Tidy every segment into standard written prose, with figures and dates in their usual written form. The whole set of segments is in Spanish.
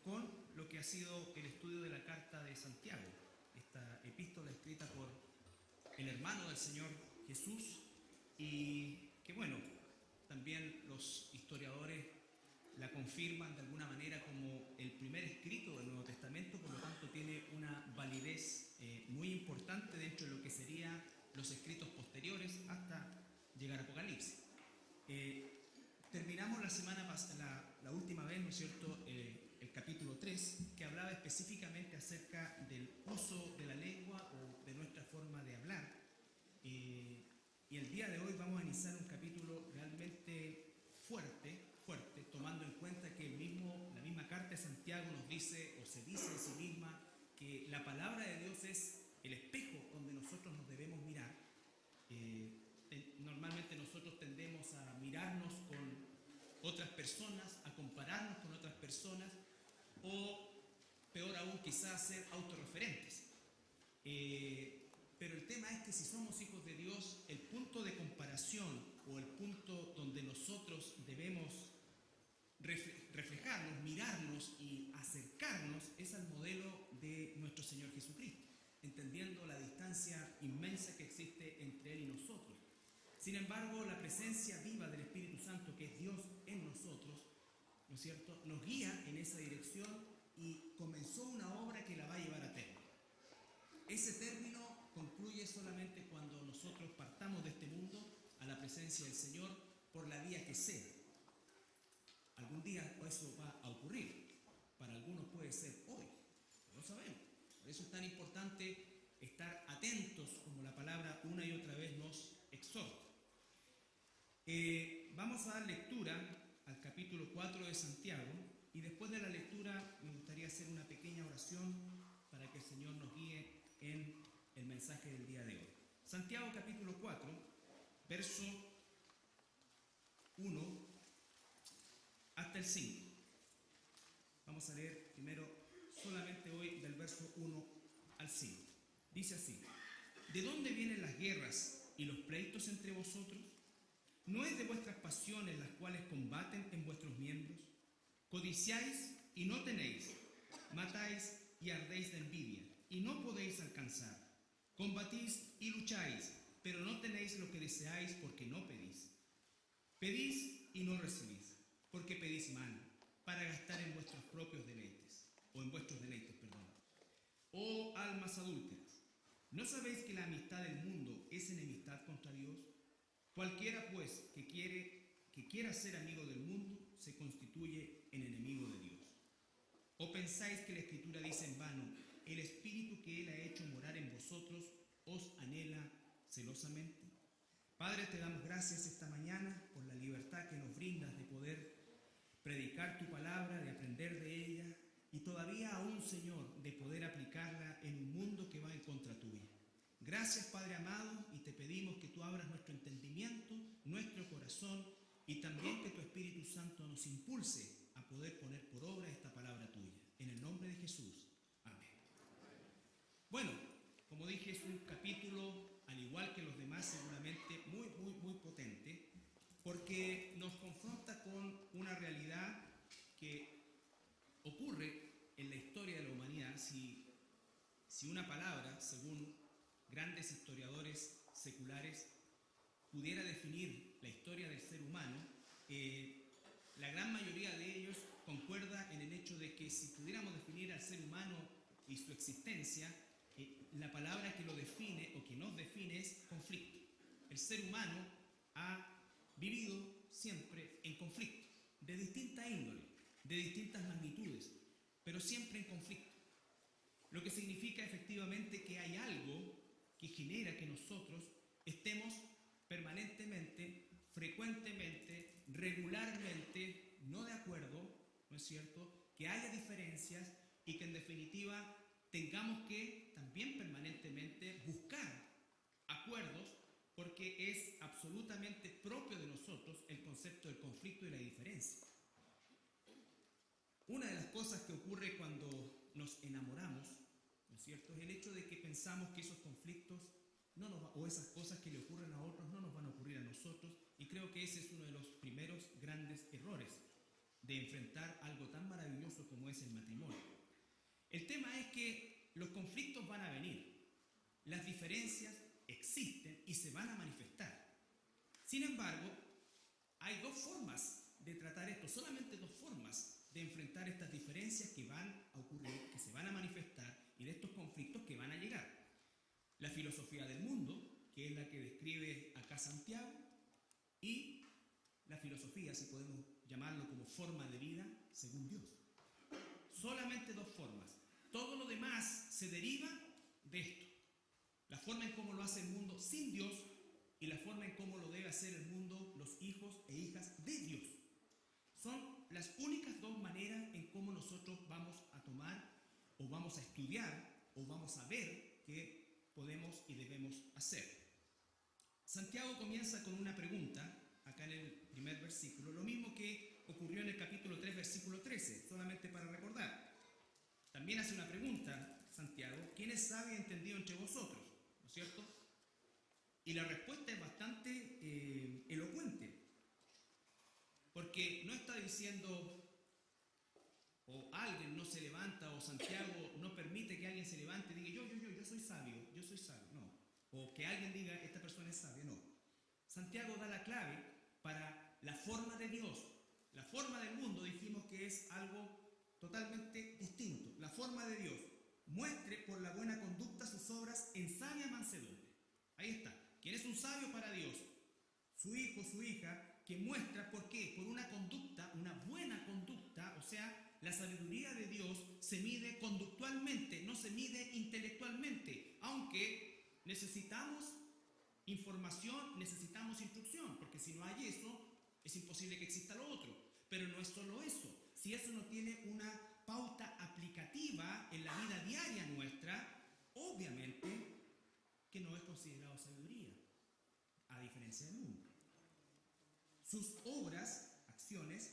con lo que ha sido el estudio de la Carta de Santiago, esta epístola escrita por el hermano del Señor Jesús, y que bueno, también los historiadores la confirman de alguna manera como el primer escrito del Nuevo Testamento, por lo tanto tiene una validez muy importante dentro de lo que serían los escritos posteriores hasta llegar a Apocalipsis. Terminamos la semana pasada, la última vez, ¿no es cierto?, el capítulo 3, que hablaba específicamente acerca del uso de la lengua o de nuestra forma de hablar. Y el día de hoy vamos a iniciar un capítulo realmente fuerte, tomando en cuenta que la misma carta de Santiago nos dice, o se dice en sí misma, que la palabra de Dios es el espejo donde nosotros nos debemos mirar. Normalmente nosotros tendemos a mirarnos con otras personas, a compararnos con otras personas, o peor aún, quizás ser autorreferentes. Pero el tema es que si somos hijos de Dios, el punto de comparación o el punto donde nosotros debemos reflejarnos, mirarnos y acercarnos es al modelo de nuestro Señor Jesucristo, entendiendo la distancia inmensa que existe entre Él y nosotros. Sin embargo, la presencia viva del Espíritu Santo, que es Dios en nosotros, ¿no es cierto?, nos guía en esa dirección y comenzó una obra que la va a llevar a término. Ese término concluye solamente cuando nosotros partamos de este mundo a la presencia del Señor por la vía que sea. Algún día eso va a ocurrir. Para algunos puede ser hoy, no lo sabemos. Por eso es tan importante estar atentos, como la palabra una y otra vez nos exhorta. Vamos a dar lectura al capítulo 4 de Santiago, y después de la lectura me gustaría hacer una pequeña oración para que el Señor nos guíe en el mensaje del día de hoy. Santiago capítulo 4, verso 1 hasta el 5. Vamos a leer primero solamente hoy del verso 1 al 5. Dice así: ¿de dónde vienen las guerras y los pleitos entre vosotros? ¿No es de vuestras pasiones las cuales combaten en vuestros miembros? Codiciáis y no tenéis, matáis y ardéis de envidia, y no podéis alcanzar. Combatís y lucháis, pero no tenéis lo que deseáis porque no pedís. Pedís y no recibís, porque pedís mal, para gastar en vuestros propios deleites, o en vuestros deleites, perdón. Oh almas adúlteras, ¿no sabéis que la amistad del mundo es enemistad contra Dios? Cualquiera, pues, que quiera ser amigo del mundo, se constituye en enemigo de Dios. ¿O pensáis que la Escritura dice en vano: el Espíritu que Él ha hecho morar en vosotros os anhela celosamente? Padre, te damos gracias esta mañana por la libertad que nos brindas de poder predicar tu palabra, de aprender de ella, y todavía aún, Señor, de poder aplicarla en un mundo que va en contra tuya. Gracias, Padre amado, y te pedimos que tú abras nuestro entendimiento, nuestro corazón, y también que tu Espíritu Santo nos impulse a poder poner por obra esta palabra tuya. En el nombre de Jesús. Amén. Bueno, como dije, es un capítulo, al igual que los demás, seguramente muy potente, porque nos confronta con una realidad que ocurre en la historia de la humanidad. Si una palabra, según grandes historiadores seculares, pudiera definir la historia del ser humano, la gran mayoría de ellos concuerda en el hecho de que si pudiéramos definir al ser humano y su existencia, la palabra que lo define o que nos define es conflicto. El ser humano ha vivido siempre en conflicto, de distinta índole, de distintas magnitudes, pero siempre en conflicto. Lo que significa efectivamente que hay algo que genera que nosotros estemos permanentemente, frecuentemente, regularmente no de acuerdo, ¿no es cierto?, que haya diferencias y que en definitiva tengamos que también permanentemente buscar acuerdos, porque es absolutamente propio de nosotros el concepto del conflicto y la diferencia. Una de las cosas que ocurre cuando nos enamoramos, ¿no es cierto?, es el hecho de que pensamos que esos conflictos o esas cosas que le ocurren a otros no nos van a ocurrir a nosotros, y creo que ese es uno de los primeros grandes errores. de enfrentar algo tan maravilloso como es el matrimonio. El tema es que los conflictos van a venir, las diferencias existen y se van a manifestar. Sin embargo, hay dos formas de tratar esto, solamente dos formas de enfrentar estas diferencias que van a ocurrir, que se van a manifestar, y de estos conflictos que van a llegar. La filosofía del mundo, que es la que describe acá Santiago, y la filosofía, si podemos llamarlo como forma de vida según Dios. Solamente dos formas. Todo lo demás se deriva de esto. La forma en cómo lo hace el mundo sin Dios y la forma en cómo lo debe hacer el mundo, los hijos e hijas de Dios. Son las únicas dos maneras en cómo nosotros vamos a tomar o vamos a estudiar o vamos a ver qué podemos y debemos hacer. Santiago comienza con una pregunta, acá en el primer versículo, lo mismo que ocurrió en el capítulo 3, versículo 13, solamente para recordar. También hace una pregunta, Santiago: ¿quién es sabio y entendido entre vosotros? ¿No es cierto? Y la respuesta es bastante elocuente, porque no está diciendo, o alguien no se levanta, o Santiago no permite que alguien se levante y diga, yo soy sabio, no. O que alguien diga, esta persona es sabia, no. Santiago da la clave para la forma de Dios. La forma del mundo dijimos que es algo totalmente distinto. La forma de Dios: muestre por la buena conducta sus obras en sabia mansedumbre. Ahí está. ¿Quién es un sabio para Dios? Su hijo, su hija, que muestra, ¿por qué? Por una conducta, una buena conducta. O sea, la sabiduría de Dios se mide conductualmente, no se mide intelectualmente, aunque necesitamos información, necesitamos instrucción, porque si no hay eso, es imposible que exista lo otro. Pero no es solo eso. Si eso no tiene una pauta aplicativa en la vida diaria nuestra, obviamente que no es considerado sabiduría, a diferencia del mundo. Sus obras, acciones,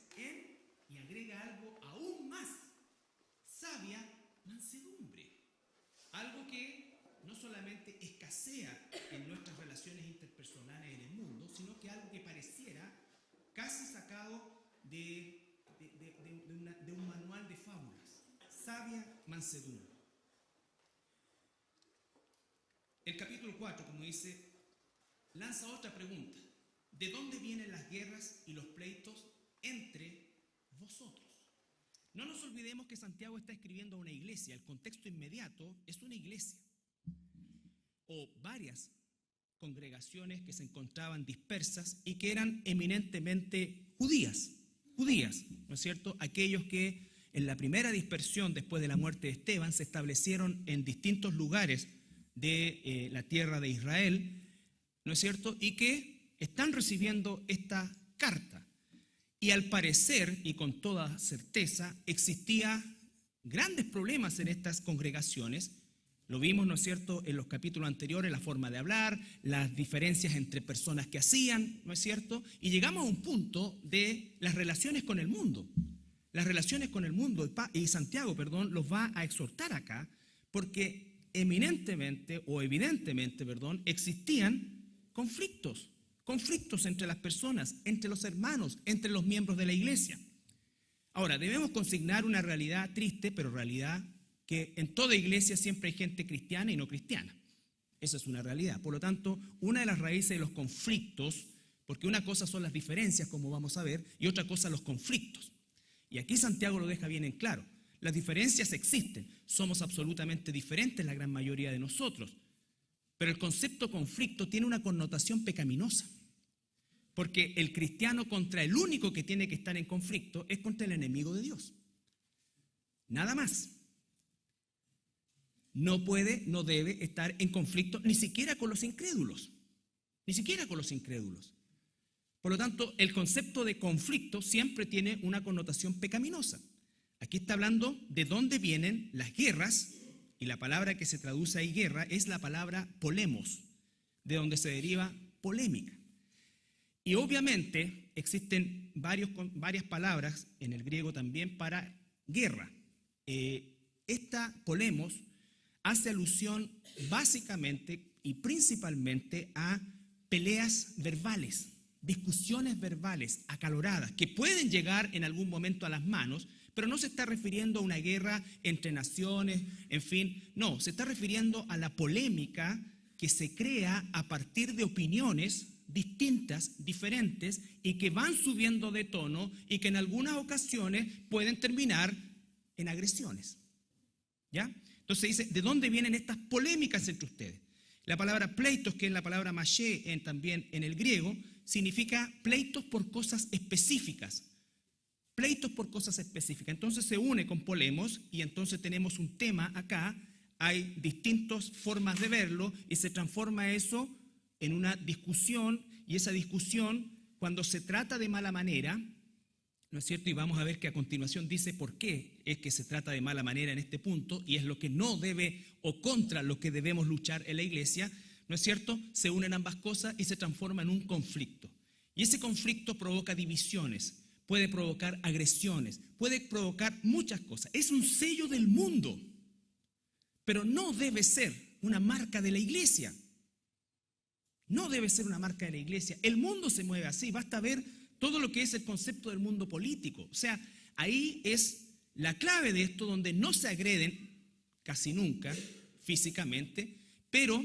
y agrega algo aún más: sabia mansedumbre. Algo que no solamente escasea en nuestras relaciones interpersonales en el mundo, sino que algo que pareciera casi sacado de un manual de fábulas. Sabia mansedumbre. El capítulo 4, como dice, lanza otra pregunta: ¿de dónde vienen las guerras y los pleitos entre vosotros? No nos olvidemos que Santiago está escribiendo a una iglesia. El contexto inmediato es una iglesia o varias congregaciones que se encontraban dispersas y que eran eminentemente judías, ¿no es cierto? Aquellos que en la primera dispersión después de la muerte de Esteban se establecieron en distintos lugares de la tierra de Israel, ¿no es cierto? Y que están recibiendo esta carta. Y al parecer, y con toda certeza, existía grandes problemas en estas congregaciones. Lo vimos, ¿no es cierto?, en los capítulos anteriores, la forma de hablar, las diferencias entre personas que hacían, ¿no es cierto? Y llegamos a un punto de las relaciones con el mundo. Las relaciones con el mundo, y Santiago, los va a exhortar acá, porque evidentemente, existían conflictos entre las personas, entre los hermanos, entre los miembros de la iglesia. Ahora, debemos consignar una realidad triste, pero realidad, que en toda iglesia siempre hay gente cristiana y no cristiana. Esa es una realidad. Por lo tanto, una de las raíces de los conflictos, porque una cosa son las diferencias, como vamos a ver, y otra cosa los conflictos. Y aquí Santiago lo deja bien en claro. Las diferencias existen, somos absolutamente diferentes la gran mayoría de nosotros, pero el concepto conflicto tiene una connotación pecaminosa, porque el cristiano contra el único que tiene que estar en conflicto es contra el enemigo de Dios. Nada más. No puede, no debe estar en conflicto ni siquiera con los incrédulos, Por lo tanto, el concepto de conflicto siempre tiene una connotación pecaminosa. Aquí está hablando de dónde vienen las guerras, y la palabra que se traduce ahí guerra es la palabra polemos, de donde se deriva polémica. Y obviamente existen varias palabras en el griego también para guerra. Esta polemos hace alusión básicamente y principalmente a peleas verbales, discusiones verbales acaloradas que pueden llegar en algún momento a las manos, pero no se está refiriendo a una guerra entre naciones, en fin, no, se está refiriendo a la polémica que se crea a partir de opiniones distintas, diferentes, y que van subiendo de tono y que en algunas ocasiones pueden terminar en agresiones. ¿Ya? Entonces dice, ¿de dónde vienen estas polémicas entre ustedes? La palabra pleitos, que es la palabra mashé también en el griego, significa pleitos por cosas específicas. Pleitos por cosas específicas. Entonces se une con polemos y entonces tenemos un tema acá. Hay distintas formas de verlo y se transforma eso en una discusión, y esa discusión, cuando se trata de mala manera, ¿no es cierto? Y vamos a ver que a continuación dice por qué es que se trata de mala manera en este punto, y es lo que no debe o contra lo que debemos luchar en la iglesia, ¿no es cierto? Se unen ambas cosas y se transforma en un conflicto. Y ese conflicto provoca divisiones, puede provocar agresiones, puede provocar muchas cosas. Es un sello del mundo, pero no debe ser una marca de la iglesia. No debe ser una marca de la iglesia. El mundo se mueve así, basta ver todo lo que es el concepto del mundo político. O sea, ahí es la clave de esto, donde no se agreden casi nunca físicamente, pero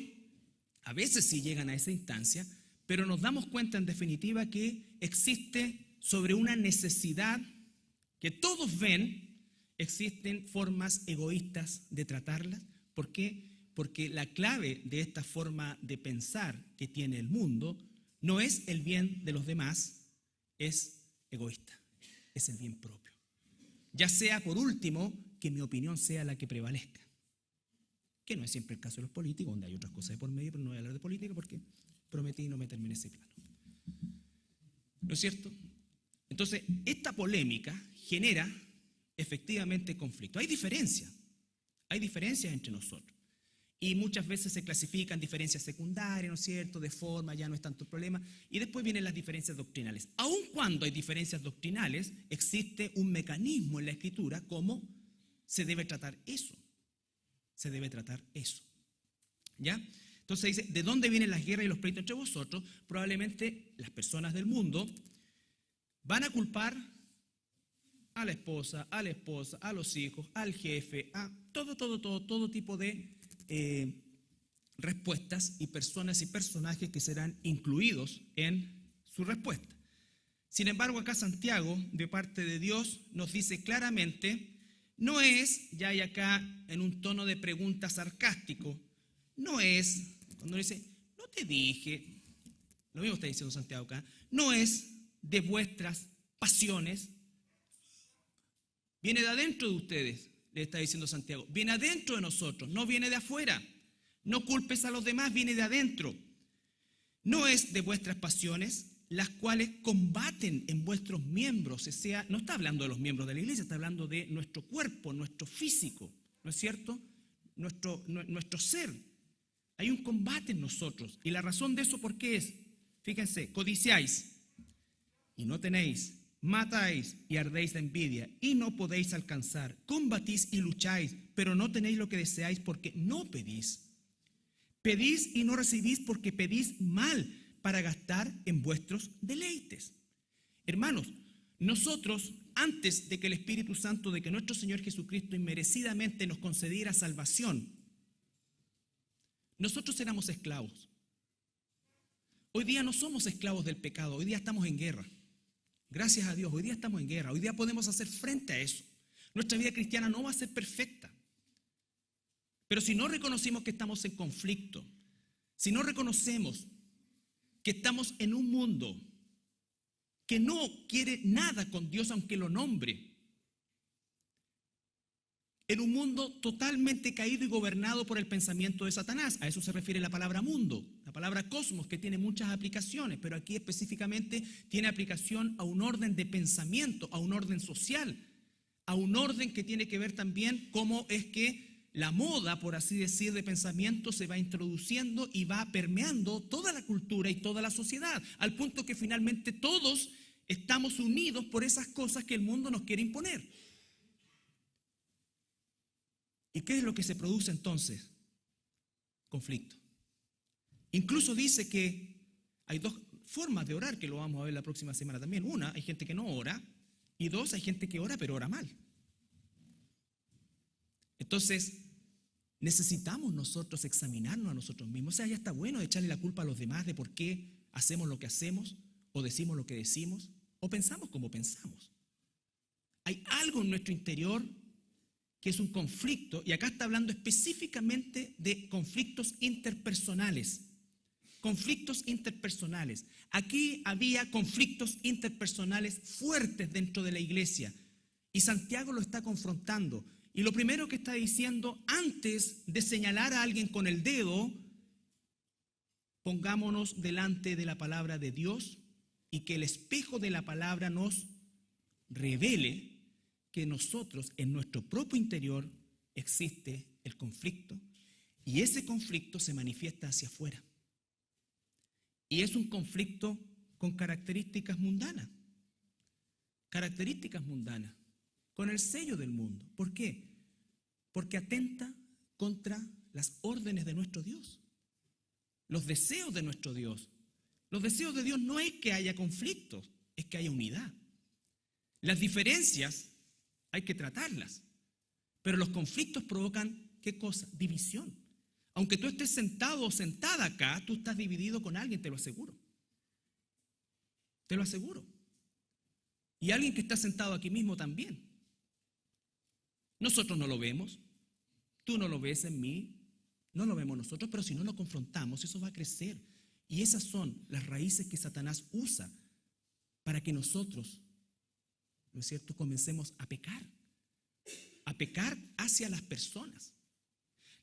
a veces sí llegan a esa instancia, pero nos damos cuenta en definitiva que existe sobre una necesidad que todos ven, existen formas egoístas de tratarlas. ¿Por qué? Porque la clave de esta forma de pensar que tiene el mundo no es el bien de los demás, es egoísta, es el bien propio. Ya sea, por último, que mi opinión sea la que prevalezca, que no es siempre el caso de los políticos, donde hay otras cosas de por medio, pero no voy a hablar de política porque prometí no meterme en ese plano. ¿No es cierto? Entonces, esta polémica genera efectivamente conflicto. Hay diferencias entre nosotros. Y muchas veces se clasifican diferencias secundarias, ¿no es cierto?, de forma, ya no es tanto problema. Y después vienen las diferencias doctrinales. Aun cuando hay diferencias doctrinales, existe un mecanismo en la Escritura cómo se debe tratar eso. Se debe tratar eso. ¿Ya? Entonces dice, ¿de dónde vienen las guerras y los pleitos entre vosotros? Probablemente las personas del mundo van a culpar a la esposa, a los hijos, al jefe, a todo tipo de respuestas y personas y personajes que serán incluidos en su respuesta. Sin embargo, acá Santiago, de parte de Dios, nos dice claramente, no es, ya hay acá en un tono de pregunta sarcástico, no es, cuando dice, no te dije, lo mismo está diciendo Santiago acá, no es de vuestras pasiones, viene de adentro de ustedes, le está diciendo Santiago, viene adentro de nosotros, no viene de afuera. No culpes a los demás, viene de adentro. No es de vuestras pasiones, las cuales combaten en vuestros miembros. O sea, no está hablando de los miembros de la iglesia, está hablando de nuestro cuerpo, nuestro físico, ¿no es cierto? Nuestro ser. Hay un combate en nosotros. Y la razón de eso, ¿por qué es? Fíjense, codiciáis y no tenéis. Matáis y ardéis de envidia y no podéis alcanzar. Combatís y lucháis, pero no tenéis lo que deseáis porque no pedís. Pedís y no recibís porque pedís mal para gastar en vuestros deleites. Hermanos, nosotros, antes de que el Espíritu Santo, de que nuestro Señor Jesucristo inmerecidamente nos concediera salvación, nosotros éramos esclavos. Hoy día no somos esclavos del pecado, hoy día estamos en guerra. Gracias a Dios, hoy día estamos en guerra, hoy día podemos hacer frente a eso. Nuestra vida cristiana no va a ser perfecta. Pero si no reconocemos que estamos en conflicto, si no reconocemos que estamos en un mundo que no quiere nada con Dios aunque lo nombre, en un mundo totalmente caído y gobernado por el pensamiento de Satanás. A eso se refiere la palabra mundo, la palabra cosmos, que tiene muchas aplicaciones, pero aquí específicamente tiene aplicación a un orden de pensamiento, a un orden social, a un orden que tiene que ver también cómo es que la moda, por así decir, de pensamiento se va introduciendo y va permeando toda la cultura y toda la sociedad, al punto que finalmente todos estamos unidos por esas cosas que el mundo nos quiere imponer. ¿Y qué es lo que se produce entonces? Conflicto. Incluso dice que hay dos, formas de orar, que lo vamos a ver la próxima semana también. Una, hay gente que no ora, y dos, hay gente que ora pero ora mal. Entonces, necesitamos nosotros examinarnos a nosotros mismos. O sea, ya está bueno de echarle la culpa a los demás de por qué hacemos lo que hacemos, o decimos lo que decimos, o pensamos como pensamos. Hay algo en nuestro interior que es un conflicto, y acá está hablando específicamente de conflictos interpersonales. Conflictos interpersonales. Aquí había conflictos interpersonales fuertes dentro de la iglesia, y Santiago lo está confrontando. Y lo primero que está diciendo, antes de señalar a alguien con el dedo, pongámonos delante de la palabra de Dios y que el espejo de la palabra nos revele que nosotros, en nuestro propio interior, existe el conflicto, y ese conflicto se manifiesta hacia afuera. Y es un conflicto con características mundanas, con el sello del mundo. ¿Por qué? Porque atenta contra las órdenes de nuestro Dios, los deseos de nuestro Dios. Los deseos de Dios no es que haya conflictos, es que haya unidad. Las diferencias hay que tratarlas, pero los conflictos provocan, ¿qué cosa? División. Aunque tú estés sentado o sentada acá, tú estás dividido con alguien, te lo aseguro. Te lo aseguro. Y alguien que está sentado aquí mismo también. Nosotros no lo vemos, tú no lo ves en mí, no lo vemos nosotros, pero si no lo confrontamos, eso va a crecer. Y esas son las raíces que Satanás usa para que nosotros, ¿no es cierto?, comencemos a pecar hacia las personas.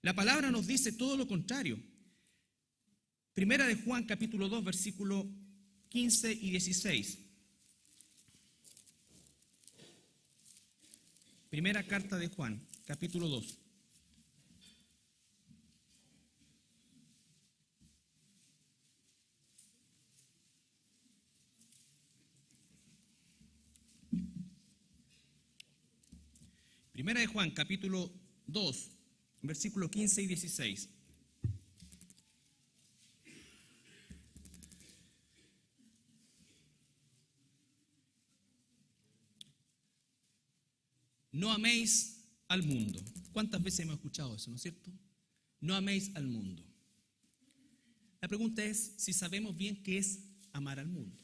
La palabra nos dice todo lo contrario. Primera de Juan, capítulo 2, versículo 15 y 16. Primera carta de Juan, capítulo 2. Primera de Juan, capítulo 2, versículo 15 y 16. No améis al mundo. ¿Cuántas veces hemos escuchado eso, no es cierto? No améis al mundo. La pregunta es si sabemos bien qué es amar al mundo.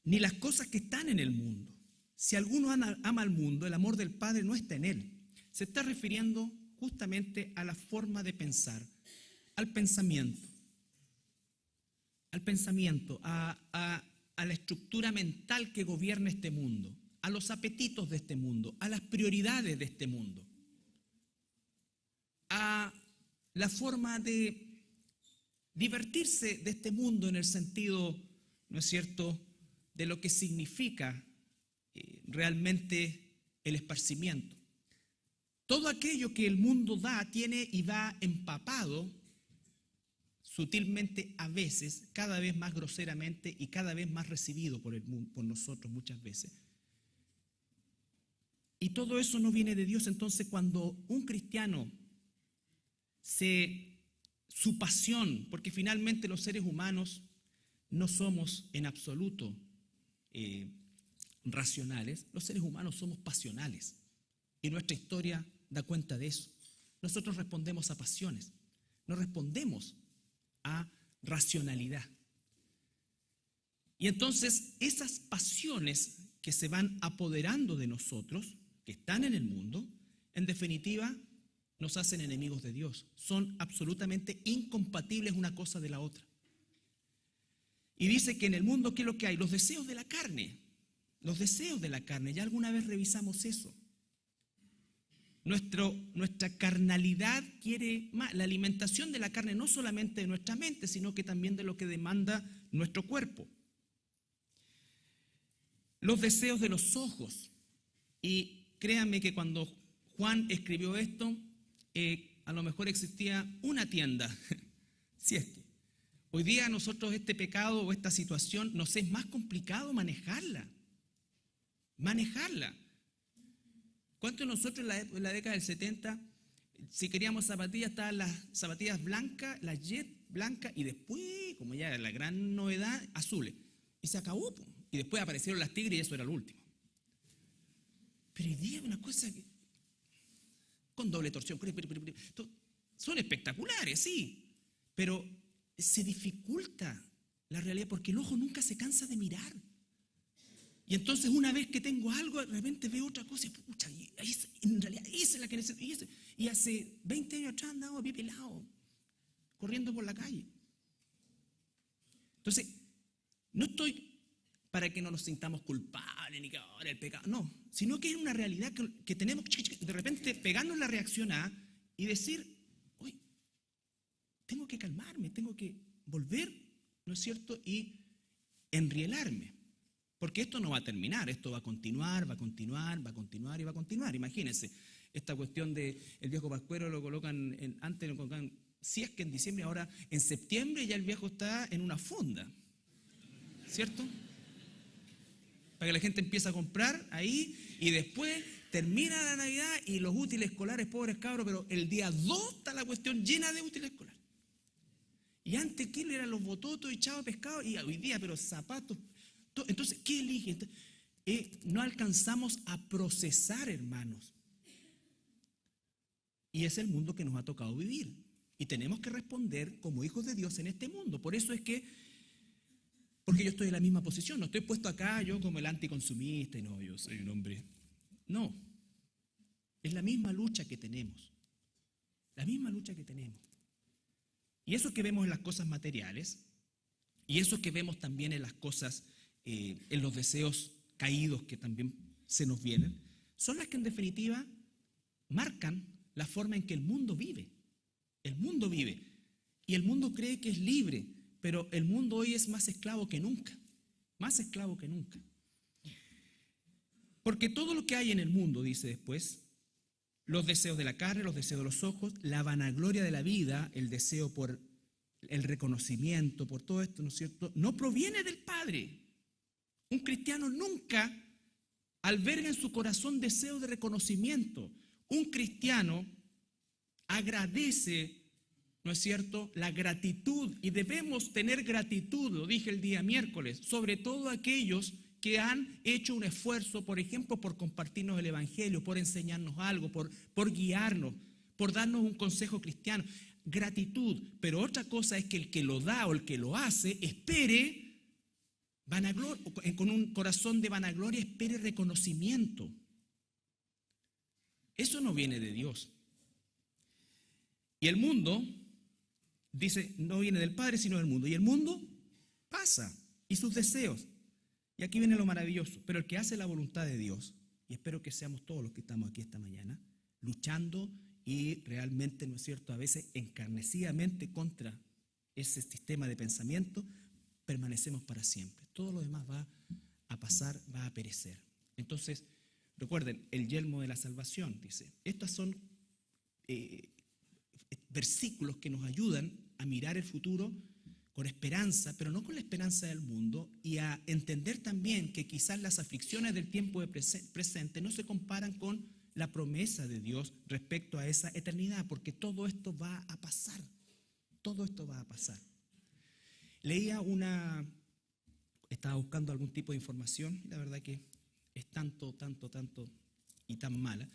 Ni las cosas que están en el mundo. Si alguno ama al mundo, el amor del Padre no está en él. Se está refiriendo justamente a la forma de pensar, al pensamiento, a la estructura mental que gobierna este mundo, a los apetitos de este mundo, a las prioridades de este mundo, a la forma de divertirse de este mundo en el sentido, ¿no es cierto?, de lo que significa realmente el esparcimiento. Todo aquello que el mundo da, tiene y va empapado sutilmente a veces, cada vez más groseramente y cada vez más recibido por nosotros muchas veces. Y todo eso no viene de Dios. Entonces, cuando un cristiano su pasión, porque finalmente los seres humanos no somos en absoluto racionales, los seres humanos somos pasionales, y nuestra historia da cuenta de eso. Nosotros respondemos a pasiones, no respondemos a racionalidad. Y entonces esas pasiones que se van apoderando de nosotros, que están en el mundo, en definitiva nos hacen enemigos de Dios. Son absolutamente incompatibles una cosa de la otra. Y dice que en el mundo, ¿qué es lo que hay? Los deseos de la carne. Los deseos de la carne. Ya alguna vez revisamos eso. Nuestra carnalidad quiere más. La alimentación de la carne no solamente de nuestra mente, sino que también de lo que demanda nuestro cuerpo. Los deseos de los ojos. Y créanme que cuando Juan escribió esto, a lo mejor existía una tienda. Si es que hoy día a nosotros este pecado o esta situación nos es más complicado manejarla. ¿Cuántos de nosotros en la década del 70, si queríamos zapatillas, estaban las zapatillas blancas, las Jet blancas, y después así, como ya la gran novedad, azules. Y se acabó, po. Y después aparecieron las tigres y eso era lo último. Pero hoy día una cosa que, con doble torsión, son espectaculares, sí, pero se dificulta la realidad porque el ojo nunca se cansa de mirar. Y entonces una vez que tengo algo, de repente veo otra cosa y pucha, en realidad esa es la que necesito. Y hace 20 años atrás andaba a pie pelado, corriendo por la calle. Entonces, no estoy para que no nos sintamos culpables ni que ahora el pecado, no, sino que es una realidad que tenemos de repente pegarnos la reacción a y decir, oye, tengo que calmarme, tengo que volver, ¿no es cierto? Y enrielarme. Porque esto no va a terminar, esto va a continuar, va a continuar, va a continuar y va a continuar. Imagínense, esta cuestión del viejo pascuero lo colocan, antes lo colocan, si es que en diciembre, ahora en septiembre ya el viejo está en una fonda, ¿cierto? Para que la gente empiece a comprar ahí y después termina la Navidad y los útiles escolares, pobres cabros, pero el día 2 está la cuestión llena de útiles escolares. Y antes, ¿qué eran los bototos echados de pescado? Y hoy día, pero zapatos. Entonces, ¿qué elige? No alcanzamos a procesar, hermanos. Y es el mundo que nos ha tocado vivir. Y tenemos que responder como hijos de Dios en este mundo. Por eso es que, porque yo estoy en la misma posición, no estoy puesto acá yo como el anticonsumista y no, yo soy un hombre. No, es la misma lucha que tenemos. La misma lucha que tenemos. Y eso que vemos en las cosas materiales, y eso que vemos también en las cosas, en los deseos caídos que también se nos vienen, son las que en definitiva marcan la forma en que el mundo vive. El mundo vive. Y el mundo cree que es libre, pero el mundo hoy es más esclavo que nunca. Más esclavo que nunca. Porque todo lo que hay en el mundo, dice después, los deseos de la carne, los deseos de los ojos, la vanagloria de la vida, el deseo por el reconocimiento, por todo esto, ¿no es cierto?, no proviene del Padre. Un cristiano nunca alberga en su corazón deseo de reconocimiento. Un cristiano agradece, ¿no es cierto?, la gratitud, y debemos tener gratitud, lo dije el día miércoles, sobre todo aquellos que han hecho un esfuerzo, por ejemplo, por compartirnos el Evangelio, por enseñarnos algo, por guiarnos, por darnos un consejo cristiano. Gratitud, pero otra cosa es que el que lo da o el que lo hace espere con un corazón de vanagloria, espere reconocimiento. Eso no viene de Dios. Y el mundo, dice, no viene del Padre, sino del mundo. Y el mundo pasa, y sus deseos. Y aquí viene lo maravilloso. Pero el que hace la voluntad de Dios, y espero que seamos todos los que estamos aquí esta mañana, luchando y realmente, ¿no es cierto?, a veces encarnecidamente contra ese sistema de pensamiento, permanecemos para siempre. Todo lo demás va a pasar, va a perecer. Entonces, recuerden, el yelmo de la salvación, dice. Estos son versículos que nos ayudan a mirar el futuro con esperanza, pero no con la esperanza del mundo, y a entender también que quizás las aflicciones del tiempo de presente no se comparan con la promesa de Dios respecto a esa eternidad, porque todo esto va a pasar. Todo esto va a pasar. Leía estaba buscando algún tipo de información, y la verdad que es tanto y tan mala,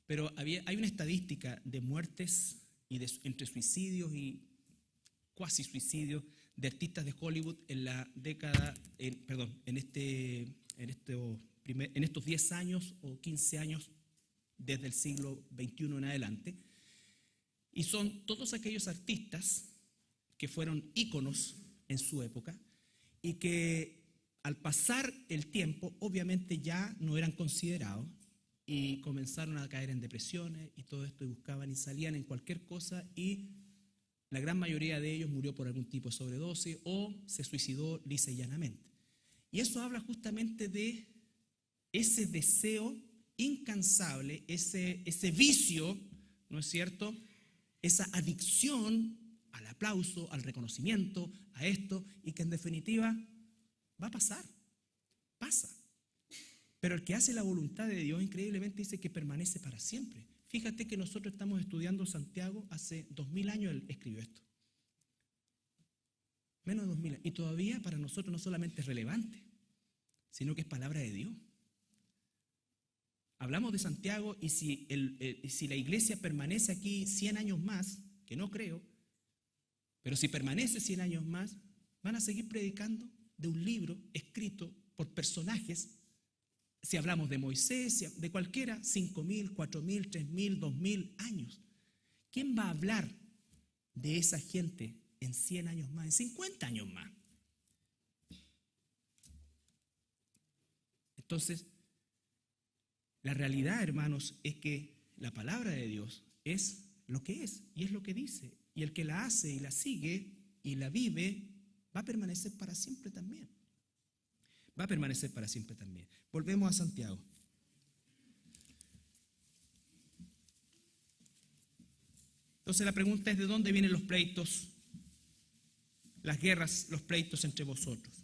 pero hay una estadística de muertes y entre suicidios y cuasi suicidios de artistas de Hollywood en la década, en estos 10 años o 15 años desde el siglo XXI en adelante, y son todos aquellos artistas que fueron íconos en su época y que al pasar el tiempo obviamente ya no eran considerados y comenzaron a caer en depresiones y todo esto, y buscaban y salían en cualquier cosa, y la gran mayoría de ellos murió por algún tipo de sobredosis o se suicidó lisa y llanamente. Y eso habla justamente de ese deseo incansable, ese vicio, ¿no es cierto?, esa adicción al aplauso, al reconocimiento, a esto, y que en definitiva va a pasar, pasa. Pero el que hace la voluntad de Dios increíblemente dice que permanece para siempre. Fíjate que nosotros estamos estudiando Santiago, hace 2000 años él escribió esto. Menos de 2000 años. Y todavía para nosotros no solamente es relevante, sino que es palabra de Dios. Hablamos de Santiago y si la iglesia permanece aquí 100 años más, que no creo, pero si permanece 100 años más, van a seguir predicando de un libro escrito por personajes. Si hablamos de Moisés, de cualquiera, 5.000, 4.000, 3.000, 2.000 años. ¿Quién va a hablar de esa gente en 100 años más, en 50 años más? Entonces, la realidad, hermanos, es que la palabra de Dios es lo que es y es lo que dice. Y el que la hace y la sigue y la vive va a permanecer para siempre también. Va a permanecer para siempre también. Volvemos a Santiago. Entonces la pregunta es: ¿de dónde vienen los pleitos, las guerras, los pleitos entre vosotros?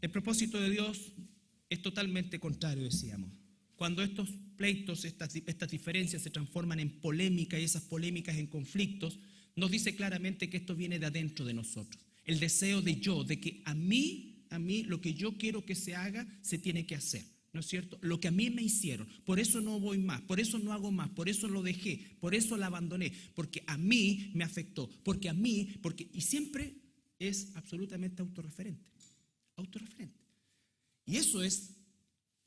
El propósito de Dios es totalmente contrario, decíamos. Cuando estos pleitos, estas diferencias se transforman en polémica y esas polémicas en conflictos, nos dice claramente que esto viene de adentro de nosotros. El deseo de que a mí, lo que yo quiero que se haga, se tiene que hacer, ¿no es cierto? Lo que a mí me hicieron, por eso no voy más, por eso no hago más, por eso lo dejé, por eso lo abandoné, porque a mí me afectó, y siempre es absolutamente autorreferente. Y eso es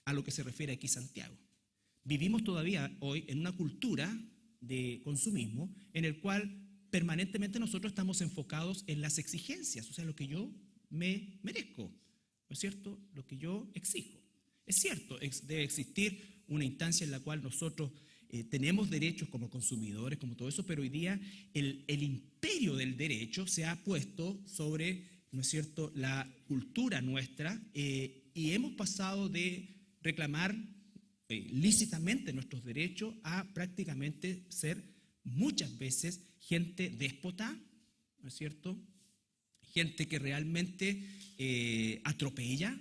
a lo que se refiere aquí Santiago. Vivimos todavía hoy en una cultura de consumismo en el cual permanentemente nosotros estamos enfocados en las exigencias, o sea, lo que yo me merezco, ¿no es cierto? Lo que yo exijo. Es cierto, debe existir una instancia en la cual nosotros tenemos derechos como consumidores, como todo eso, pero hoy día el imperio del derecho se ha puesto sobre, ¿no es cierto?, la cultura nuestra, y hemos pasado de reclamar lícitamente nuestros derechos a prácticamente ser muchas veces gente déspota, ¿no es cierto? Gente que realmente atropella,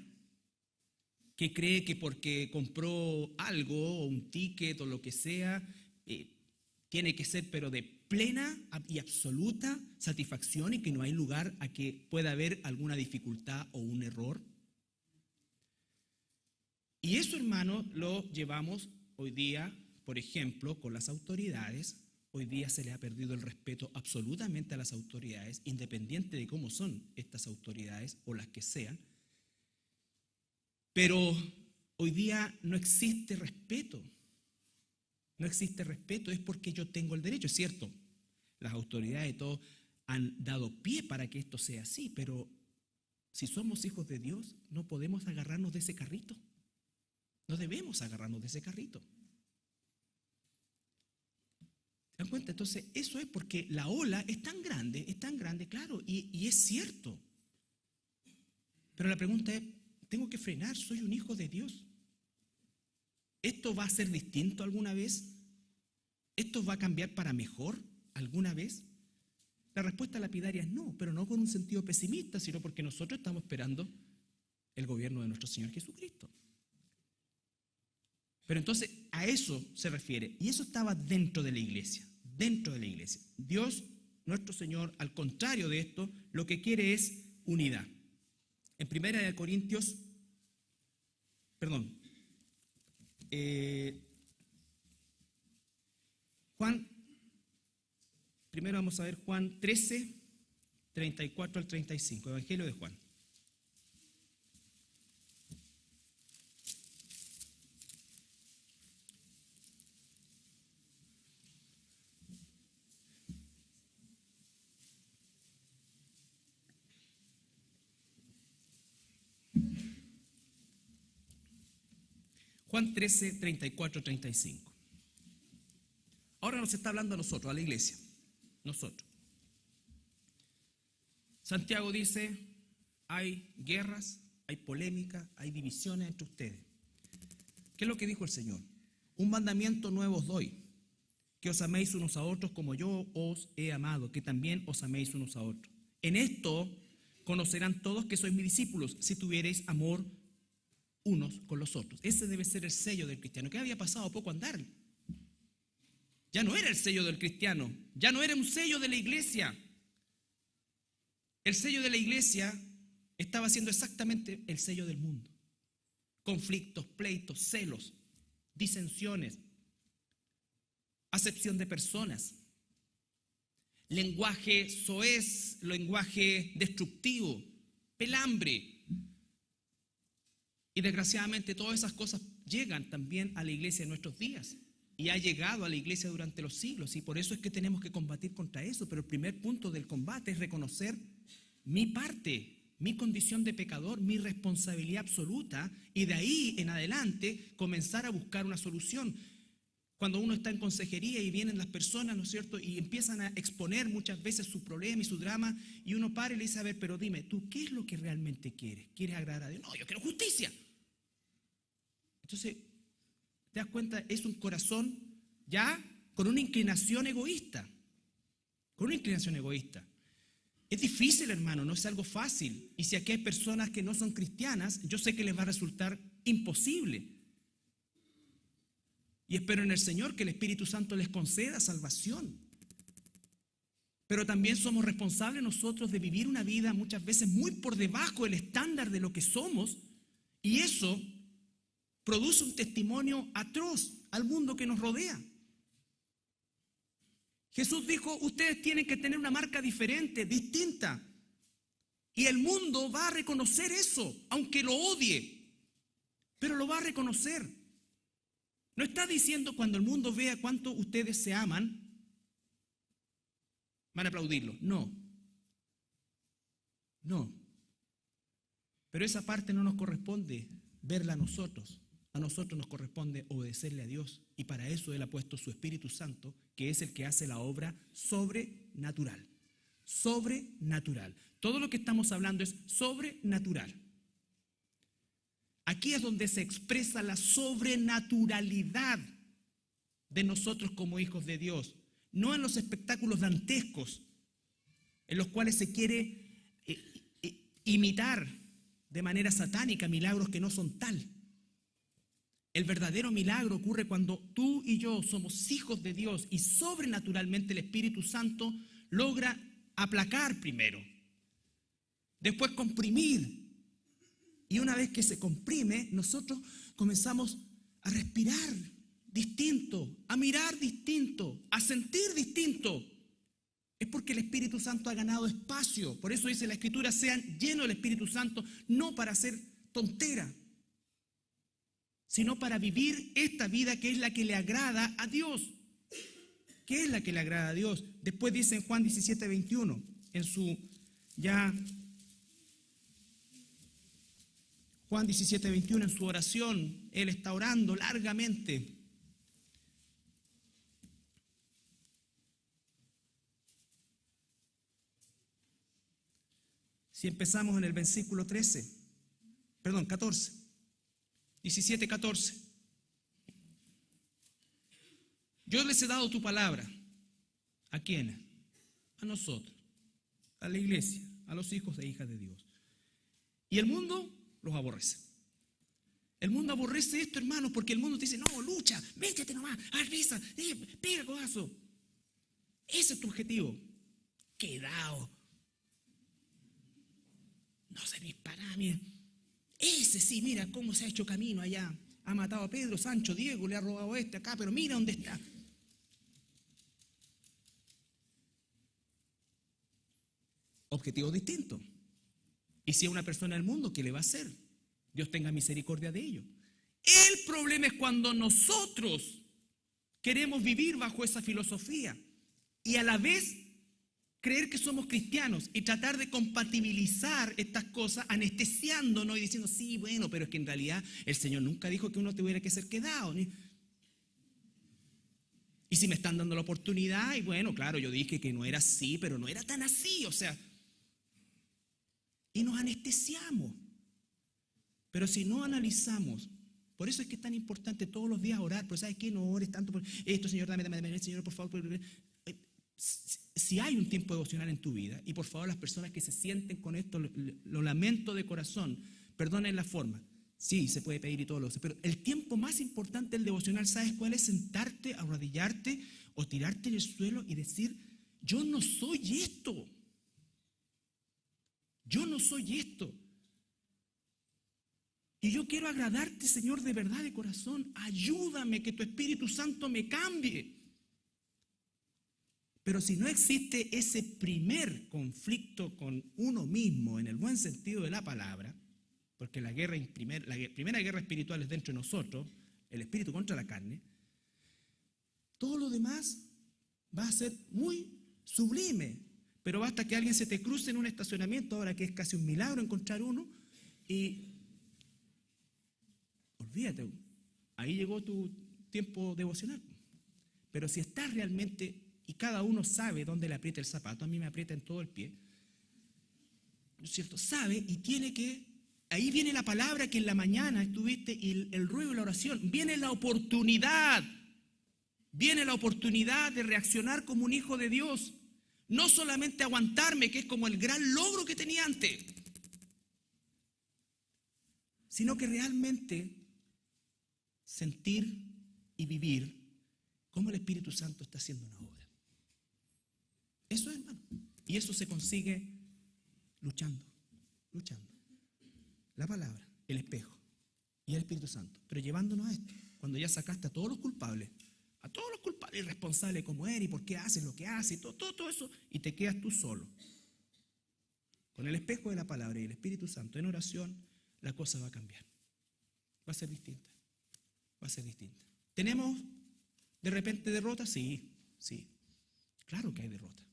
que cree que porque compró algo o un ticket o lo que sea, tiene que ser pero de plena y absoluta satisfacción y que no hay lugar a que pueda haber alguna dificultad o un error. Y eso, hermano, lo llevamos hoy día, por ejemplo, con las autoridades. Hoy día se le ha perdido el respeto absolutamente a las autoridades, independiente de cómo son estas autoridades o las que sean. Pero hoy día no existe respeto. No existe respeto, es porque yo tengo el derecho, es cierto. Las autoridades y todo han dado pie para que esto sea así, pero si somos hijos de Dios, no podemos agarrarnos de ese carrito. No debemos agarrarnos de ese carrito. ¿Se dan cuenta? Entonces, eso es porque la ola es tan grande, claro, y es cierto. Pero la pregunta es, ¿tengo que frenar? ¿Soy un hijo de Dios? ¿Esto va a ser distinto alguna vez? ¿Esto va a cambiar para mejor alguna vez? La respuesta lapidaria es no, pero no con un sentido pesimista, sino porque nosotros estamos esperando el gobierno de nuestro Señor Jesucristo. Pero entonces a eso se refiere, y eso estaba dentro de la iglesia, Dios, nuestro Señor, al contrario de esto, lo que quiere es unidad. En 1 Corintios, primero vamos a ver Juan 13, 34 al 35, Evangelio de Juan. Juan 13, 34, 35. Ahora nos está hablando a nosotros, a la iglesia. Nosotros. Santiago dice, hay guerras, hay polémica, hay divisiones entre ustedes. ¿Qué es lo que dijo el Señor? Un mandamiento nuevo os doy, que os améis unos a otros como yo os he amado, que también os améis unos a otros. En esto conocerán todos que sois mis discípulos, si tuviereis amor unos con los otros. Ese debe ser el sello del cristiano. ¿Qué había pasado a poco andar? Ya no era el sello del cristiano, ya no era un sello de la iglesia. El sello de la iglesia estaba siendo exactamente el sello del mundo. Conflictos, pleitos, celos, disensiones, acepción de personas, lenguaje soez, lenguaje destructivo, pelambre. Y desgraciadamente todas esas cosas llegan también a la iglesia en nuestros días. Y ha llegado a la iglesia durante los siglos. Y por eso es que tenemos que combatir contra eso. Pero el primer punto del combate es reconocer mi parte, mi condición de pecador, mi responsabilidad absoluta. Y de ahí en adelante comenzar a buscar una solución. Cuando uno está en consejería y vienen las personas, ¿no es cierto? Y empiezan a exponer muchas veces su problema y su drama. Y uno para y le dice, a ver, pero dime, ¿tú qué es lo que realmente quieres? ¿Quieres agradar a Dios? No, yo quiero justicia. Entonces, te das cuenta, es un corazón ya con una inclinación egoísta. Con una inclinación egoísta. Es difícil, hermano, no es algo fácil. Y si aquí hay personas que no son cristianas, yo sé que les va a resultar imposible. Y espero en el Señor que el Espíritu Santo les conceda salvación. Pero también somos responsables nosotros de vivir una vida muchas veces muy por debajo del estándar de lo que somos. Y eso produce un testimonio atroz al mundo que nos rodea. Jesús dijo, ustedes tienen que tener una marca diferente, distinta. Y el mundo va a reconocer eso, aunque lo odie. Pero lo va a reconocer. No está diciendo cuando el mundo vea cuánto ustedes se aman, van a aplaudirlo. No. No. Pero esa parte no nos corresponde verla a nosotros. A nosotros nos corresponde obedecerle a Dios. Y para eso Él ha puesto su Espíritu Santo, que es el que hace la obra sobrenatural. Sobrenatural. Todo lo que estamos hablando es sobrenatural. Aquí es donde se expresa la sobrenaturalidad de nosotros como hijos de Dios. No en los espectáculos dantescos, en los cuales se quiere imitar de manera satánica milagros que no son tal. El verdadero milagro ocurre cuando tú y yo somos hijos de Dios y sobrenaturalmente el Espíritu Santo logra aplacar primero, después comprimir. Y una vez que se comprime, nosotros comenzamos a respirar distinto, a mirar distinto, a sentir distinto. Es porque el Espíritu Santo ha ganado espacio. Por eso dice la Escritura, sean llenos del Espíritu Santo, no para hacer tontera, sino para vivir esta vida que es la que le agrada a Dios. ¿Qué es la que le agrada a Dios? Después dice en Juan 17:21, en su ya... Juan 17:21, en su oración, Él está orando largamente. Si empezamos en el versículo 14, 17:14. Yo les he dado tu palabra. ¿A quiénes? A nosotros, a la iglesia, a los hijos e hijas de Dios. Y el mundo los aborrece. El mundo aborrece esto, hermanos, porque el mundo te dice, no, lucha, métete nomás, avisa, pega codazo. Ese es tu objetivo. Quedado. No servís para nada, mira. Ese sí, mira cómo se ha hecho camino allá. Ha matado a Pedro, Sancho, Diego, le ha robado a este acá, pero mira dónde está. Objetivo distinto. Y si es una persona del mundo, ¿qué le va a hacer? Dios tenga misericordia de ellos. El problema es cuando nosotros queremos vivir bajo esa filosofía y a la vez creer que somos cristianos y tratar de compatibilizar estas cosas anestesiándonos y diciendo, sí, bueno, pero es que en realidad el Señor nunca dijo que uno tuviera que ser quedado. Y si me están dando la oportunidad, y bueno, claro, yo dije que no era así, pero no era tan así, o sea, y nos anestesiamos. Pero si no analizamos, por eso es que es tan importante todos los días orar, pues ¿sabes qué? No ores tanto por esto, Señor, dame, Señor, por favor. Si hay un tiempo devocional en tu vida, y por favor las personas que se sienten con esto, lo lamento de corazón, perdonen la forma, sí, se puede pedir y todo lo que sea, pero el tiempo más importante del devocional, ¿sabes cuál es? Sentarte, arrodillarte o tirarte en el suelo y decir, yo no soy esto. Yo no soy esto. Y yo quiero agradarte, Señor, de verdad, de corazón. Ayúdame, que tu Espíritu Santo me cambie. Pero si no existe ese primer conflicto con uno mismo, en el buen sentido de la palabra, porque la primera guerra espiritual es dentro de nosotros, el espíritu contra la carne, todo lo demás va a ser muy sublime. Pero basta que alguien se te cruce en un estacionamiento, ahora que es casi un milagro encontrar uno, y olvídate, ahí llegó tu tiempo devocional. Pero si estás realmente, y cada uno sabe dónde le aprieta el zapato, a mí me aprieta en todo el pie, ¿no es cierto? Sabe y tiene que, ahí viene la palabra que en la mañana estuviste, y el ruego y la oración, viene la oportunidad de reaccionar como un hijo de Dios. No solamente aguantarme, que es como el gran logro que tenía antes, sino que realmente sentir y vivir cómo el Espíritu Santo está haciendo una obra. Eso es, hermano. Y eso se consigue luchando. La palabra, el espejo y el Espíritu Santo. Pero llevándonos a esto, cuando ya sacaste a todos los culpables y responsables como eres, y por qué haces lo que haces, y todo eso, y te quedas tú solo. Con el espejo de la palabra y el Espíritu Santo en oración, la cosa va a cambiar. Va a ser distinta. ¿Tenemos de repente derrotas? Sí. Claro que hay derrotas.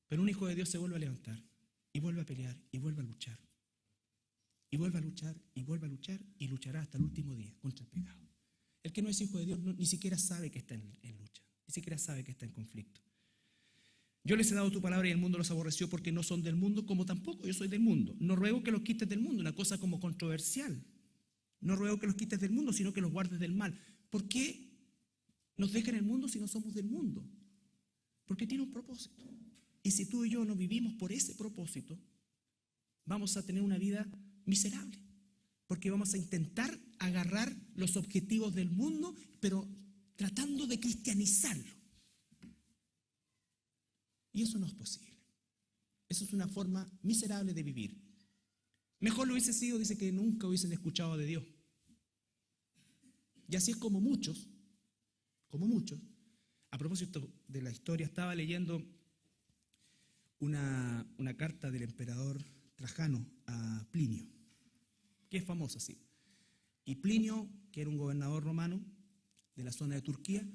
Pero un hijo de Dios se vuelve a levantar, y vuelve a pelear, y vuelve a luchar. Y vuelve a luchar, y vuelve a luchar, y luchará hasta el último día contra el pecado. El que no es hijo de Dios ni siquiera sabe que está en lucha, ni siquiera sabe que está en conflicto. Yo les he dado tu palabra y el mundo los aborreció porque no son del mundo, como tampoco yo soy del mundo. No ruego que los quites del mundo, una cosa como controversial. No ruego que los quites del mundo, sino que los guardes del mal. ¿Por qué nos dejan en el mundo si no somos del mundo? Porque tiene un propósito. Y si tú y yo no vivimos por ese propósito, vamos a tener una vida miserable. Porque vamos a intentar agarrar los objetivos del mundo, pero tratando de cristianizarlo. Y eso no es posible. Eso es una forma miserable de vivir. Mejor lo hubiese sido, dice, que nunca hubiesen escuchado de Dios. Y así es como muchos. A propósito de la historia, estaba leyendo una carta del emperador Trajano a Plinio, que es famosa, sí. Y Plinio, que era un gobernador romano de la zona de Turquía,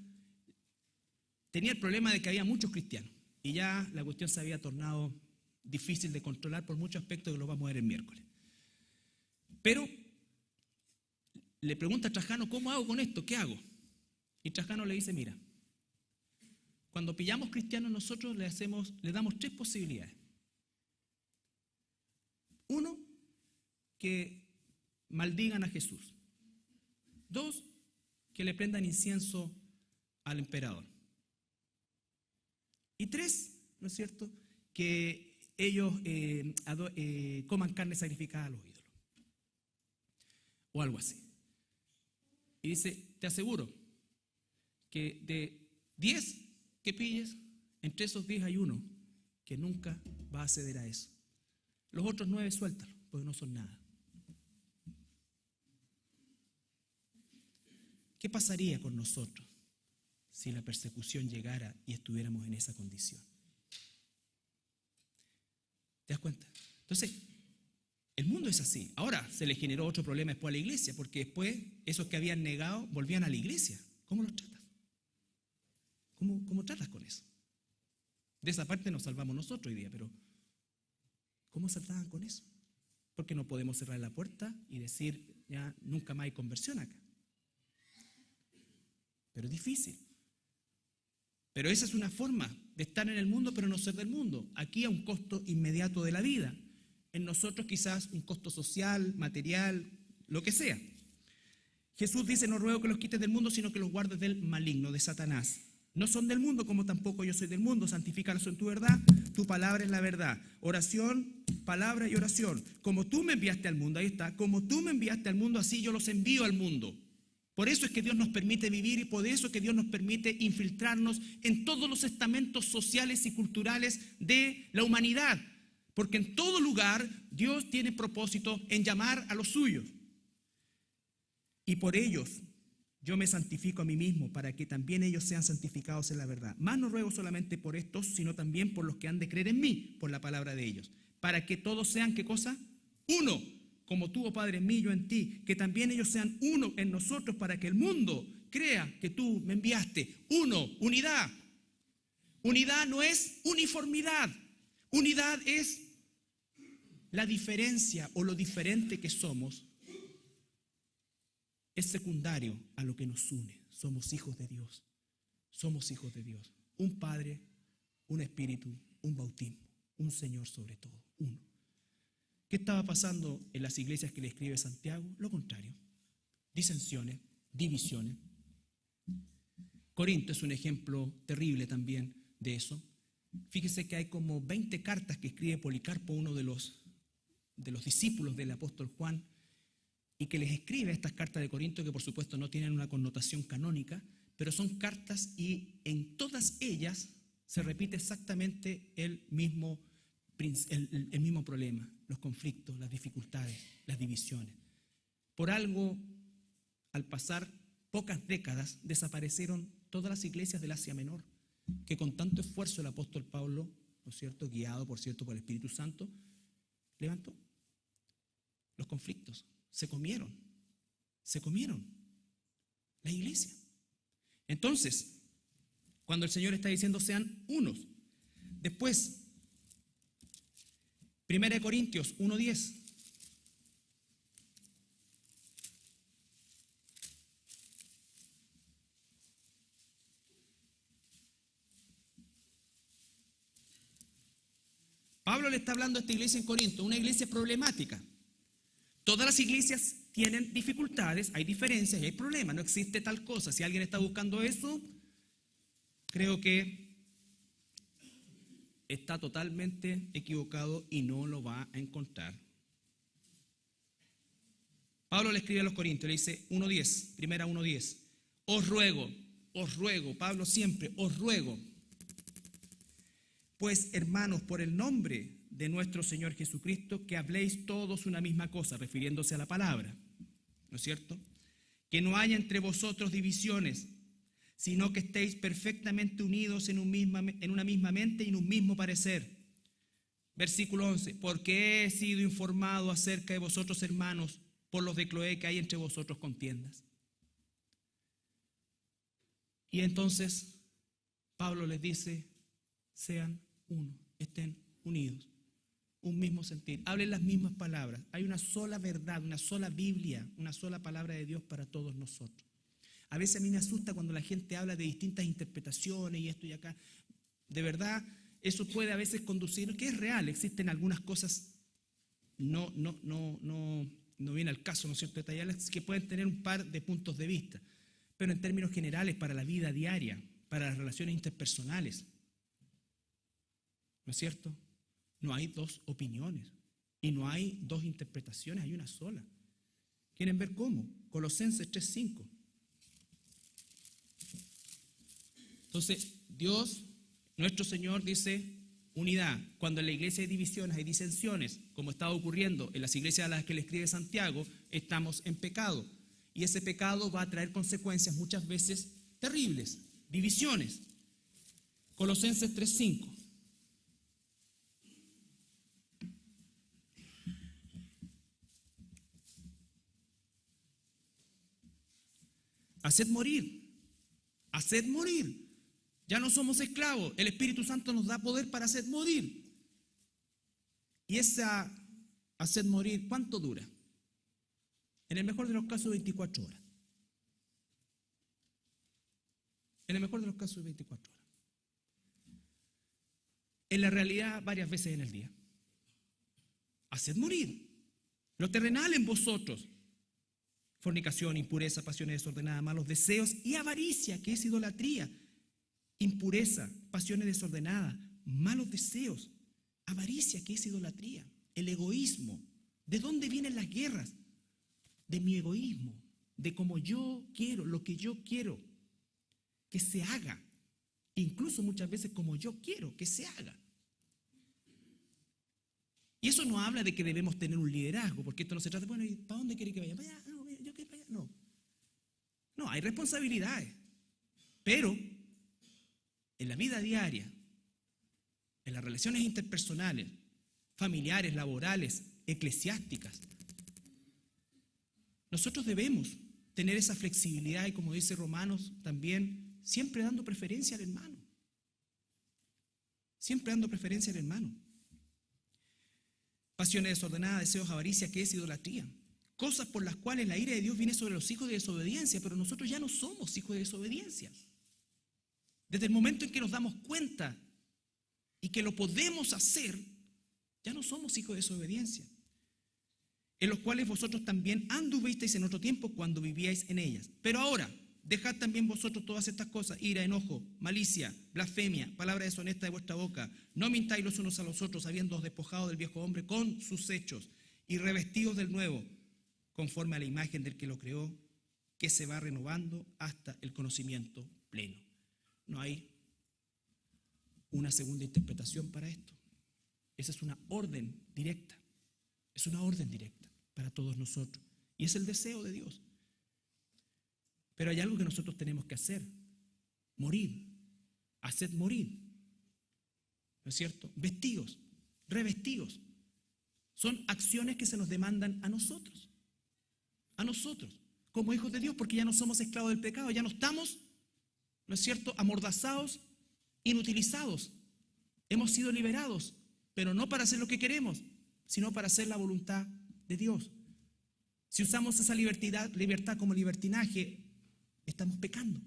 tenía el problema de que había muchos cristianos. Y ya la cuestión se había tornado difícil de controlar por muchos aspectos que lo vamos a ver el miércoles. Pero le pregunta a Trajano, ¿cómo hago con esto? ¿Qué hago? Y Trajano le dice, mira, cuando pillamos cristianos nosotros le damos 3 posibilidades. 1, que maldigan a Jesús. 2, que le prendan incienso al emperador. Y 3, ¿no es cierto?, que ellos coman carne sacrificada a los ídolos. O algo así. Y dice, te aseguro que de 10 que pilles, entre esos 10 hay uno que nunca va a ceder a eso. Los otros 9 suéltalos, porque no son nada. ¿Qué pasaría con nosotros si la persecución llegara y estuviéramos en esa condición? ¿Te das cuenta? Entonces, el mundo es así. Ahora se le generó otro problema después a la iglesia, porque después esos que habían negado volvían a la iglesia. ¿Cómo los tratas? ¿Cómo tratas con eso? De esa parte nos salvamos nosotros hoy día, pero ¿cómo se trataban con eso? Porque no podemos cerrar la puerta y decir, ya nunca más hay conversión acá. Pero es difícil. Pero esa es una forma de estar en el mundo, pero no ser del mundo. Aquí a un costo inmediato de la vida. En nosotros quizás un costo social, material, lo que sea. Jesús dice, no ruego que los quites del mundo, sino que los guardes del maligno, de Satanás. No son del mundo, como tampoco yo soy del mundo. Santifícalos en tu verdad. Tu palabra es la verdad. Oración, palabra y oración. Como tú me enviaste al mundo, ahí está. Como tú me enviaste al mundo, así yo los envío al mundo. Por eso es que Dios nos permite vivir y por eso es que Dios nos permite infiltrarnos en todos los estamentos sociales y culturales de la humanidad. Porque en todo lugar Dios tiene propósito en llamar a los suyos. Y por ellos yo me santifico a mí mismo, para que también ellos sean santificados en la verdad. Más no ruego solamente por estos, sino también por los que han de creer en mí, por la palabra de ellos. Para que todos sean, ¿qué cosa? Uno, como tú, oh Padre, en mí, yo en ti. Que también ellos sean uno en nosotros, para que el mundo crea que tú me enviaste. Uno, unidad. Unidad no es uniformidad. Unidad es la diferencia o lo diferente que somos. Es secundario a lo que nos une. Somos hijos de Dios. Somos hijos de Dios. Un Padre, un Espíritu, un bautismo, un Señor sobre todo, uno. ¿Qué estaba pasando en las iglesias que le escribe Santiago? Lo contrario. Disensiones, divisiones. Corinto es un ejemplo terrible también de eso. Fíjese que hay como 20 cartas que escribe Policarpo, uno de los discípulos del apóstol Juan, y que les escribe estas cartas de Corinto, que por supuesto no tienen una connotación canónica, pero son cartas y en todas ellas se repite exactamente el mismo problema, los conflictos, las dificultades, las divisiones. Por algo, al pasar pocas décadas, desaparecieron todas las iglesias del Asia Menor, que con tanto esfuerzo el apóstol Pablo, ¿no es cierto?, guiado, por cierto, por el Espíritu Santo, levantó. Los conflictos se comieron la iglesia. Entonces, cuando el Señor está diciendo sean unos, después, 1 Corintios 1:10. Pablo le está hablando a esta iglesia en Corinto, una iglesia problemática. Todas las iglesias tienen dificultades, hay diferencias y hay problemas, no existe tal cosa. Si alguien está buscando eso, creo que está totalmente equivocado y no lo va a encontrar. Pablo le escribe a los Corintios, le dice 1:10, primera 1:10. Os ruego, Pablo siempre, os ruego, pues hermanos, por el nombre de nuestro Señor Jesucristo, que habléis todos una misma cosa, refiriéndose a la palabra, ¿no es cierto? Que no haya entre vosotros divisiones, sino que estéis perfectamente unidos en una misma mente y en un mismo parecer. Versículo 11, porque he sido informado acerca de vosotros, hermanos, por los de Cloé, que hay entre vosotros contiendas. Y entonces Pablo les dice, sean uno, estén unidos, un mismo sentir, hablen las mismas palabras. Hay una sola verdad, una sola Biblia, una sola palabra de Dios para todos nosotros. A veces a mí me asusta cuando la gente habla de distintas interpretaciones y esto y acá. De verdad, eso puede a veces conducir, que es real, existen algunas cosas, no viene al caso, ¿no es cierto?, detallarlas, que pueden tener un par de puntos de vista, pero en términos generales, para la vida diaria, para las relaciones interpersonales, ¿no es cierto? No hay dos opiniones y no hay dos interpretaciones, hay una sola. ¿Quieren ver cómo? Colosenses 3:5. Entonces, Dios, nuestro Señor, dice unidad. Cuando en la iglesia hay divisiones, hay disensiones, como está ocurriendo en las iglesias a las que le escribe Santiago, estamos en pecado. Y ese pecado va a traer consecuencias muchas veces terribles, divisiones. Colosenses 3:5. Haced morir. Ya no somos esclavos, el Espíritu Santo nos da poder para hacer morir. Y esa hacer morir, ¿cuánto dura? En el mejor de los casos, 24 horas. En el mejor de los casos, 24 horas. En la realidad, varias veces en el día. Haced morir lo terrenal en vosotros: fornicación, impureza, pasiones desordenadas, malos deseos y avaricia, que es idolatría. Impureza, pasiones desordenadas, malos deseos, avaricia, que es idolatría. El egoísmo. ¿De dónde vienen las guerras? De mi egoísmo, de como yo quiero, lo que yo quiero que se haga, incluso muchas veces como yo quiero que se haga. Y eso no habla de que debemos tener un liderazgo, porque esto no se trata de, bueno, ¿y para dónde quiere que vaya? ¿Para allá? No, yo quiero ir para allá. No. No, hay responsabilidades. Pero en la vida diaria, en las relaciones interpersonales, familiares, laborales, eclesiásticas, nosotros debemos tener esa flexibilidad y, como dice Romanos, también siempre dando preferencia al hermano. Siempre dando preferencia al hermano. Pasiones desordenadas, deseos, avaricia, que es idolatría. Cosas por las cuales la ira de Dios viene sobre los hijos de desobediencia, pero nosotros ya no somos hijos de desobediencia. Desde el momento en que nos damos cuenta y que lo podemos hacer, ya no somos hijos de desobediencia, en los cuales vosotros también anduvisteis en otro tiempo cuando vivíais en ellas. Pero ahora, dejad también vosotros todas estas cosas: ira, enojo, malicia, blasfemia, palabra deshonesta de vuestra boca. No mintáis los unos a los otros, habiéndoos despojado del viejo hombre con sus hechos, y revestidos del nuevo, conforme a la imagen del que lo creó, que se va renovando hasta el conocimiento pleno. No hay una segunda interpretación para esto. Esa es una orden directa. Es una orden directa para todos nosotros. Y es el deseo de Dios. Pero hay algo que nosotros tenemos que hacer: morir. Haced morir. ¿No es cierto? Vestidos, revestidos. Son acciones que se nos demandan a nosotros. A nosotros, como hijos de Dios, porque ya no somos esclavos del pecado, ya no estamos, ¿no es cierto?, amordazados, inutilizados. Hemos sido liberados, pero no para hacer lo que queremos, sino para hacer la voluntad de Dios. Si usamos esa libertad como libertinaje, estamos pecando.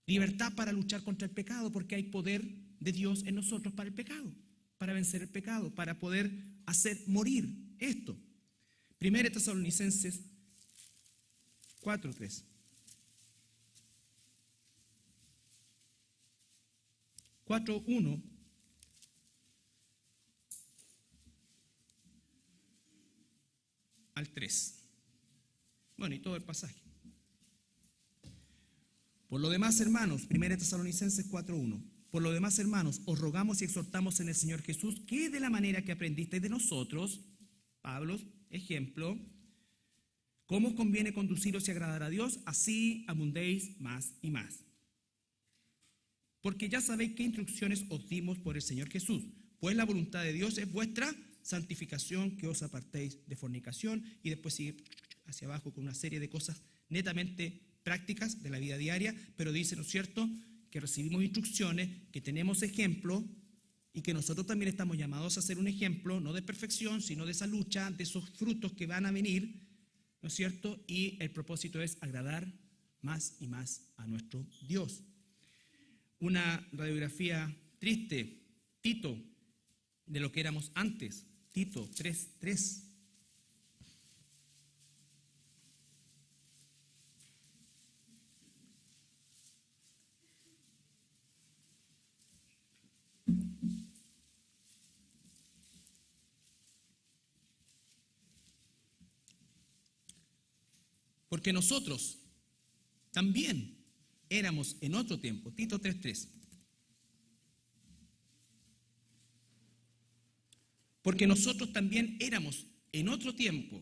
Libertad para luchar contra el pecado, porque hay poder de Dios en nosotros para el pecado, para vencer el pecado, para poder hacer morir esto. 1 Tesalonicenses 4:3. 4:1 al 3. Bueno, y todo el pasaje. Por lo demás, hermanos, 1 Tesalonicenses 4:1. Por lo demás, hermanos, os rogamos y exhortamos en el Señor Jesús que de la manera que aprendisteis de nosotros, Pablo, ejemplo, cómo os conviene conduciros y agradar a Dios, así abundéis más y más. Porque ya sabéis qué instrucciones os dimos por el Señor Jesús, pues la voluntad de Dios es vuestra santificación, que os apartéis de fornicación, y después sigue hacia abajo con una serie de cosas netamente prácticas de la vida diaria, pero dice, ¿no es cierto?, que recibimos instrucciones, que tenemos ejemplo y que nosotros también estamos llamados a ser un ejemplo, no de perfección, sino de esa lucha, de esos frutos que van a venir, ¿no es cierto? Y el propósito es agradar más y más a nuestro Dios. Una radiografía triste, Tito, de lo que éramos antes, Tito 3:3. Porque nosotros también éramos en otro tiempo, Tito 3:3. Porque nosotros también éramos en otro tiempo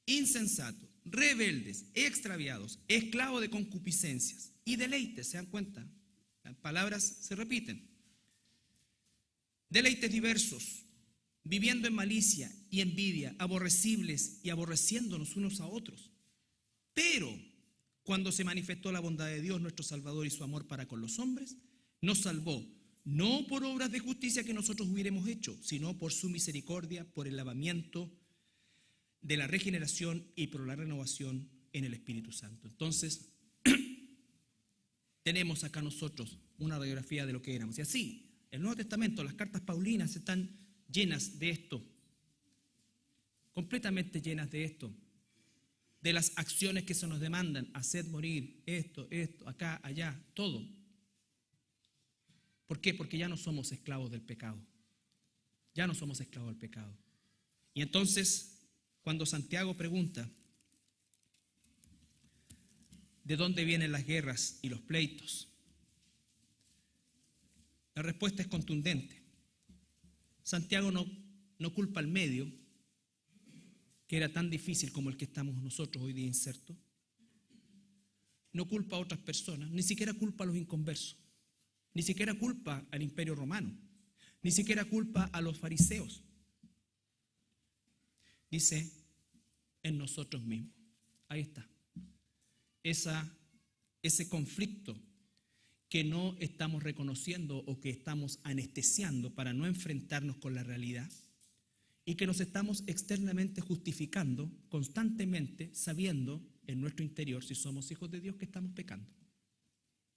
insensatos, rebeldes, extraviados, esclavos de concupiscencias y deleites. ¿Se dan cuenta? Las palabras se repiten. Deleites diversos, viviendo en malicia y envidia, aborrecibles y aborreciéndonos unos a otros. Pero cuando se manifestó la bondad de Dios, nuestro Salvador, y su amor para con los hombres, nos salvó, no por obras de justicia que nosotros hubiéramos hecho, sino por su misericordia, por el lavamiento de la regeneración y por la renovación en el Espíritu Santo. Entonces, tenemos acá nosotros una radiografía de lo que éramos. Y así, el Nuevo Testamento, las cartas paulinas están llenas de esto, completamente llenas de esto, de las acciones que se nos demandan: hacer morir esto, acá, allá, todo. ¿Por qué? Porque ya no somos esclavos del pecado. Ya no somos esclavos del pecado. Y entonces, cuando Santiago pregunta ¿de dónde vienen las guerras y los pleitos?, la respuesta es contundente. Santiago no no culpa al medio, que era tan difícil como el que estamos nosotros hoy día insertos, no culpa a otras personas, ni siquiera culpa a los inconversos, ni siquiera culpa al Imperio Romano, ni siquiera culpa a los fariseos. Dice, en nosotros mismos. Ahí está. Ese conflicto que no estamos reconociendo o que estamos anestesiando para no enfrentarnos con la realidad y que nos estamos externamente justificando constantemente, sabiendo en nuestro interior, si somos hijos de Dios, que estamos pecando.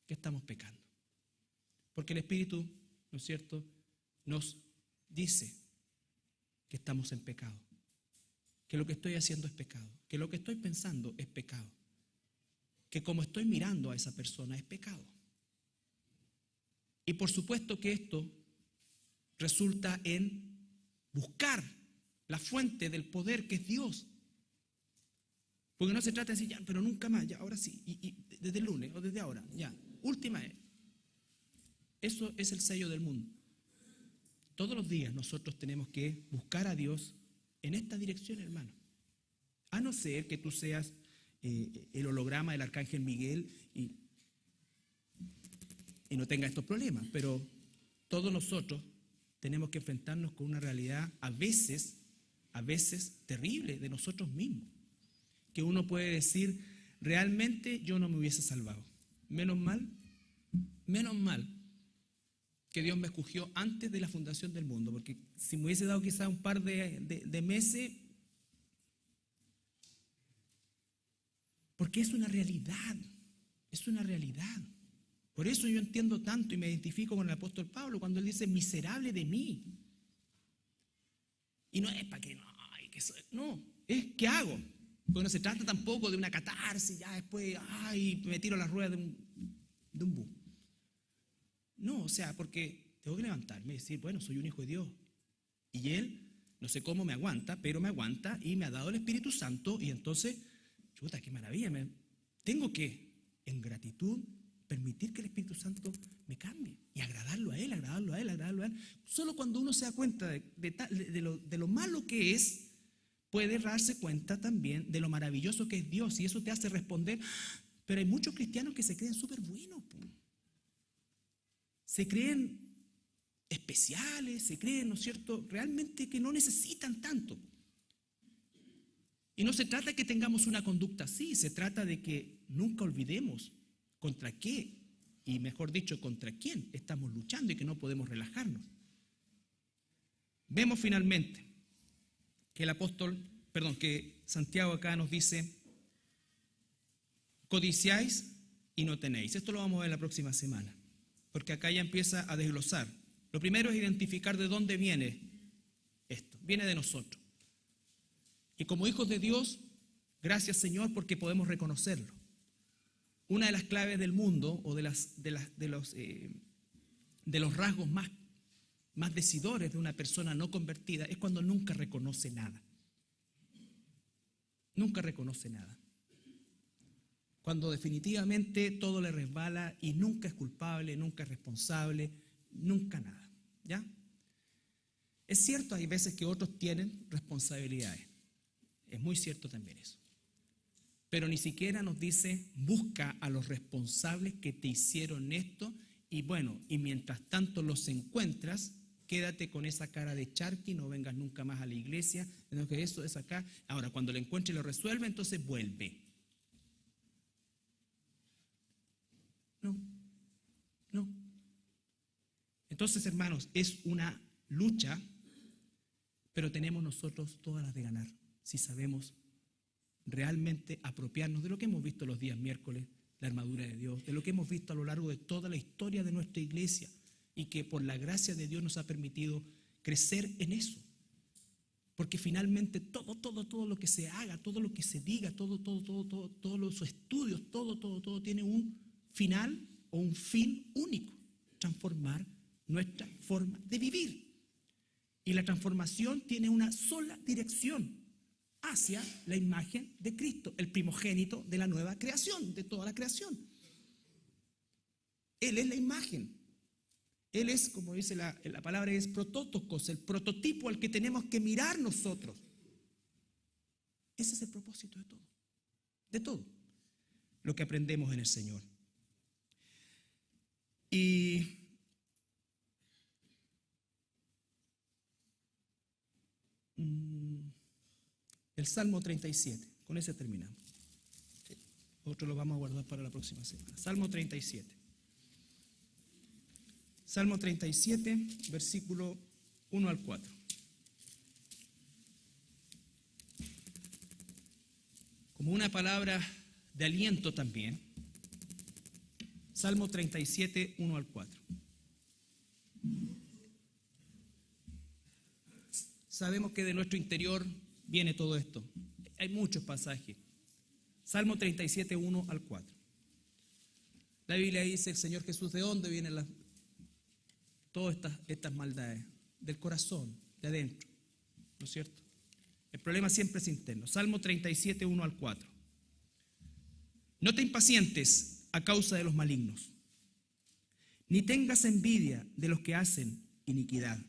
Que estamos pecando. Porque el Espíritu, ¿no es cierto?, nos dice que estamos en pecado, que lo que estoy haciendo es pecado, que lo que estoy pensando es pecado, que como estoy mirando a esa persona es pecado. Y por supuesto que esto resulta en buscar la fuente del poder que es Dios. Porque no se trata de decir, ya, pero nunca más, ya, ahora sí, y desde el lunes o desde ahora, ya, última vez. Eso es el sello del mundo. Todos los días nosotros tenemos que buscar a Dios en esta dirección, hermano. A no ser que tú seas el holograma del arcángel Miguel y no tengas estos problemas, pero todos nosotros tenemos que enfrentarnos con una realidad a veces terrible de nosotros mismos, que uno puede decir, realmente yo no me hubiese salvado. Menos mal que Dios me escogió antes de la fundación del mundo, porque si me hubiese dado quizás un par de meses, porque es una realidad. Por eso yo entiendo tanto y me identifico con el apóstol Pablo cuando él dice, miserable de mí. Y no es para que no, es ¿qué hago? Porque no se trata tampoco de una catarsis, ya después, me tiro a la rueda de un bus. No, o sea, porque tengo que levantarme y decir, bueno, soy un hijo de Dios. Y Él, no sé cómo me aguanta, pero me aguanta y me ha dado el Espíritu Santo. Y entonces, chuta, qué maravilla. Tengo que, en gratitud, permitir que el Espíritu Santo me cambie. Y agradarlo a Él. Solo cuando uno se da cuenta de lo malo que es, puede darse cuenta también de lo maravilloso que es Dios. Y eso te hace responder. Pero hay muchos cristianos que se creen súper buenos, se creen especiales, se creen, ¿no es cierto?, realmente que no necesitan tanto. Y no se trata de que tengamos una conducta así, se trata de que nunca olvidemos contra qué, y mejor dicho, contra quién estamos luchando y que no podemos relajarnos. Vemos finalmente que Santiago acá nos dice, codiciáis y no tenéis. Esto lo vamos a ver la próxima semana, porque acá ya empieza a desglosar. Lo primero es identificar de dónde viene esto. Viene de nosotros. Y como hijos de Dios, gracias Señor porque podemos reconocerlo. Una de las claves del mundo o de los rasgos más decidores de una persona no convertida es cuando nunca reconoce nada. Nunca reconoce nada. Cuando definitivamente todo le resbala y nunca es culpable, nunca es responsable, nunca nada. ¿Ya? Es cierto, hay veces que otros tienen responsabilidades. Es muy cierto también eso. Pero ni siquiera nos dice, busca a los responsables que te hicieron esto y bueno, y mientras tanto los encuentras, quédate con esa cara de charqui, no vengas nunca más a la iglesia, sino que eso es acá. Ahora, cuando lo encuentre y lo resuelve, entonces vuelve. No. Entonces, hermanos, es una lucha, pero tenemos nosotros todas las de ganar, si sabemos realmente apropiarnos de lo que hemos visto los días miércoles, la armadura de Dios, de lo que hemos visto a lo largo de toda la historia de nuestra iglesia y que por la gracia de Dios nos ha permitido crecer en eso. Porque finalmente todo lo que se haga, todo lo que se diga, todos los estudios, todo tiene un final o un fin único, transformar nuestra forma de vivir. Y la transformación tiene una sola dirección, hacia la imagen de Cristo, el primogénito de la nueva creación, de toda la creación. Él es la imagen. Él es, como dice la palabra, es protótocos, el prototipo al que tenemos que mirar nosotros. Ese es el propósito de todo lo que aprendemos en el Señor. Y el Salmo 37, con ese terminamos. Otro lo vamos a guardar para la próxima semana. Salmo 37. Salmo 37, versículo 1 al 4. Como una palabra de aliento también. Salmo 37, 1 al 4. Sabemos que de nuestro interior viene todo esto. Hay muchos pasajes. Salmo 37, 1 al 4. La Biblia dice, el Señor Jesús, ¿de dónde vienen todas estas maldades? Del corazón, de adentro. ¿No es cierto? El problema siempre es interno. Salmo 37, 1 al 4. No te impacientes a causa de los malignos, ni tengas envidia de los que hacen iniquidad,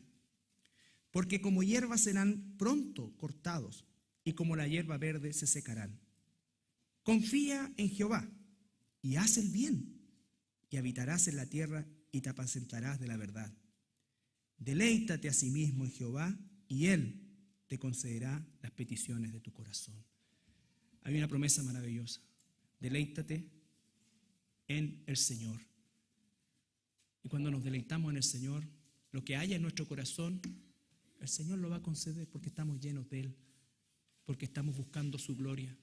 porque como hierba serán pronto cortados, y como la hierba verde se secarán. Confía en Jehová, y haz el bien, y habitarás en la tierra, y te apacentarás de la verdad. Deleítate a sí mismo en Jehová, y Él te concederá las peticiones de tu corazón. Hay una promesa maravillosa. Deleítate en el Señor. Y cuando nos deleitamos en el Señor, lo que haya en nuestro corazón, el Señor lo va a conceder porque estamos llenos de Él, porque estamos buscando su gloria,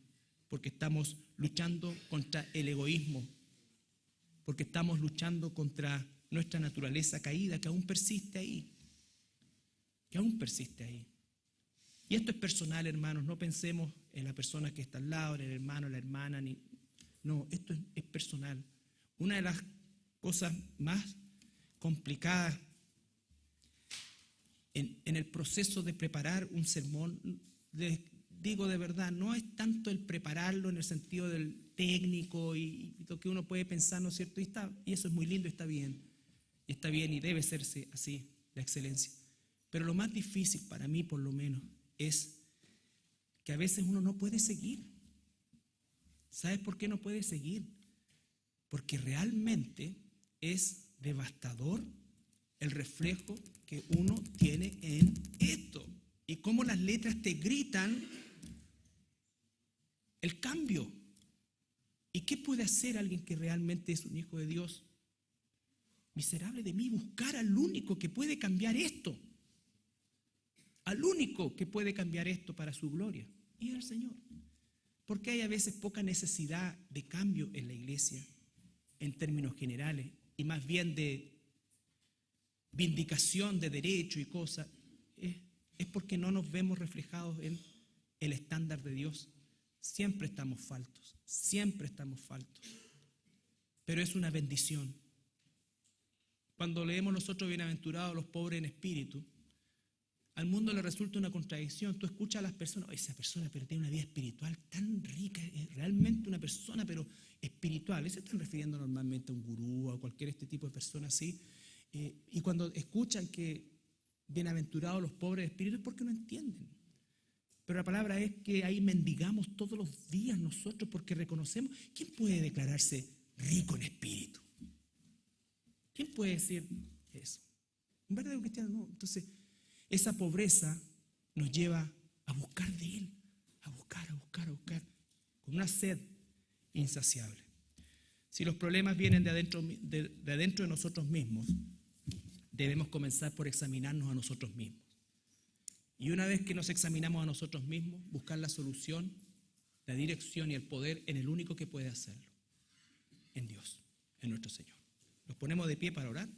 porque estamos luchando contra el egoísmo, porque estamos luchando contra nuestra naturaleza caída que aún persiste ahí, Y esto es personal, hermanos, no pensemos en la persona que está al lado, en el hermano, la hermana, no, esto es personal. Una de las cosas más complicadas en el proceso de preparar un sermón, les digo de verdad, no es tanto el prepararlo en el sentido del técnico y lo que uno puede pensar, ¿no es cierto? Y eso es muy lindo, está bien y debe serse así, la excelencia. Pero lo más difícil para mí, por lo menos, es que a veces uno no puede seguir. ¿Sabes por qué no puede seguir? Porque realmente es devastador el reflejo que uno tiene en esto. Y cómo las letras te gritan el cambio. ¿Y qué puede hacer alguien que realmente es un hijo de Dios? Miserable de mí, buscar al único que puede cambiar esto. Al único que puede cambiar esto para su gloria. Y es el Señor. Porque hay a veces poca necesidad de cambio en la iglesia, en términos generales, y más bien de vindicación de derecho y cosas, es porque no nos vemos reflejados en el estándar de Dios. Siempre estamos faltos, pero es una bendición. Cuando leemos nosotros bienaventurados los pobres en espíritu, al mundo le resulta una contradicción. Tú escuchas a las personas, esa persona pero tiene una vida espiritual tan rica, es realmente una persona pero espiritual. Se están refiriendo normalmente a un gurú o a cualquier tipo de persona así. Y cuando escuchan que bienaventurados los pobres de espíritu es porque no entienden. Pero la palabra es que ahí mendigamos todos los días nosotros porque reconocemos. ¿Quién puede declararse rico en espíritu? ¿Quién puede decir eso? Un verdadero cristiano no. Entonces, esa pobreza nos lleva a buscar de Él, a buscar, con una sed insaciable. Si los problemas vienen de adentro de nosotros mismos, debemos comenzar por examinarnos a nosotros mismos. Y una vez que nos examinamos a nosotros mismos, buscar la solución, la dirección y el poder en el único que puede hacerlo, en Dios, en nuestro Señor. Nos ponemos de pie para orar.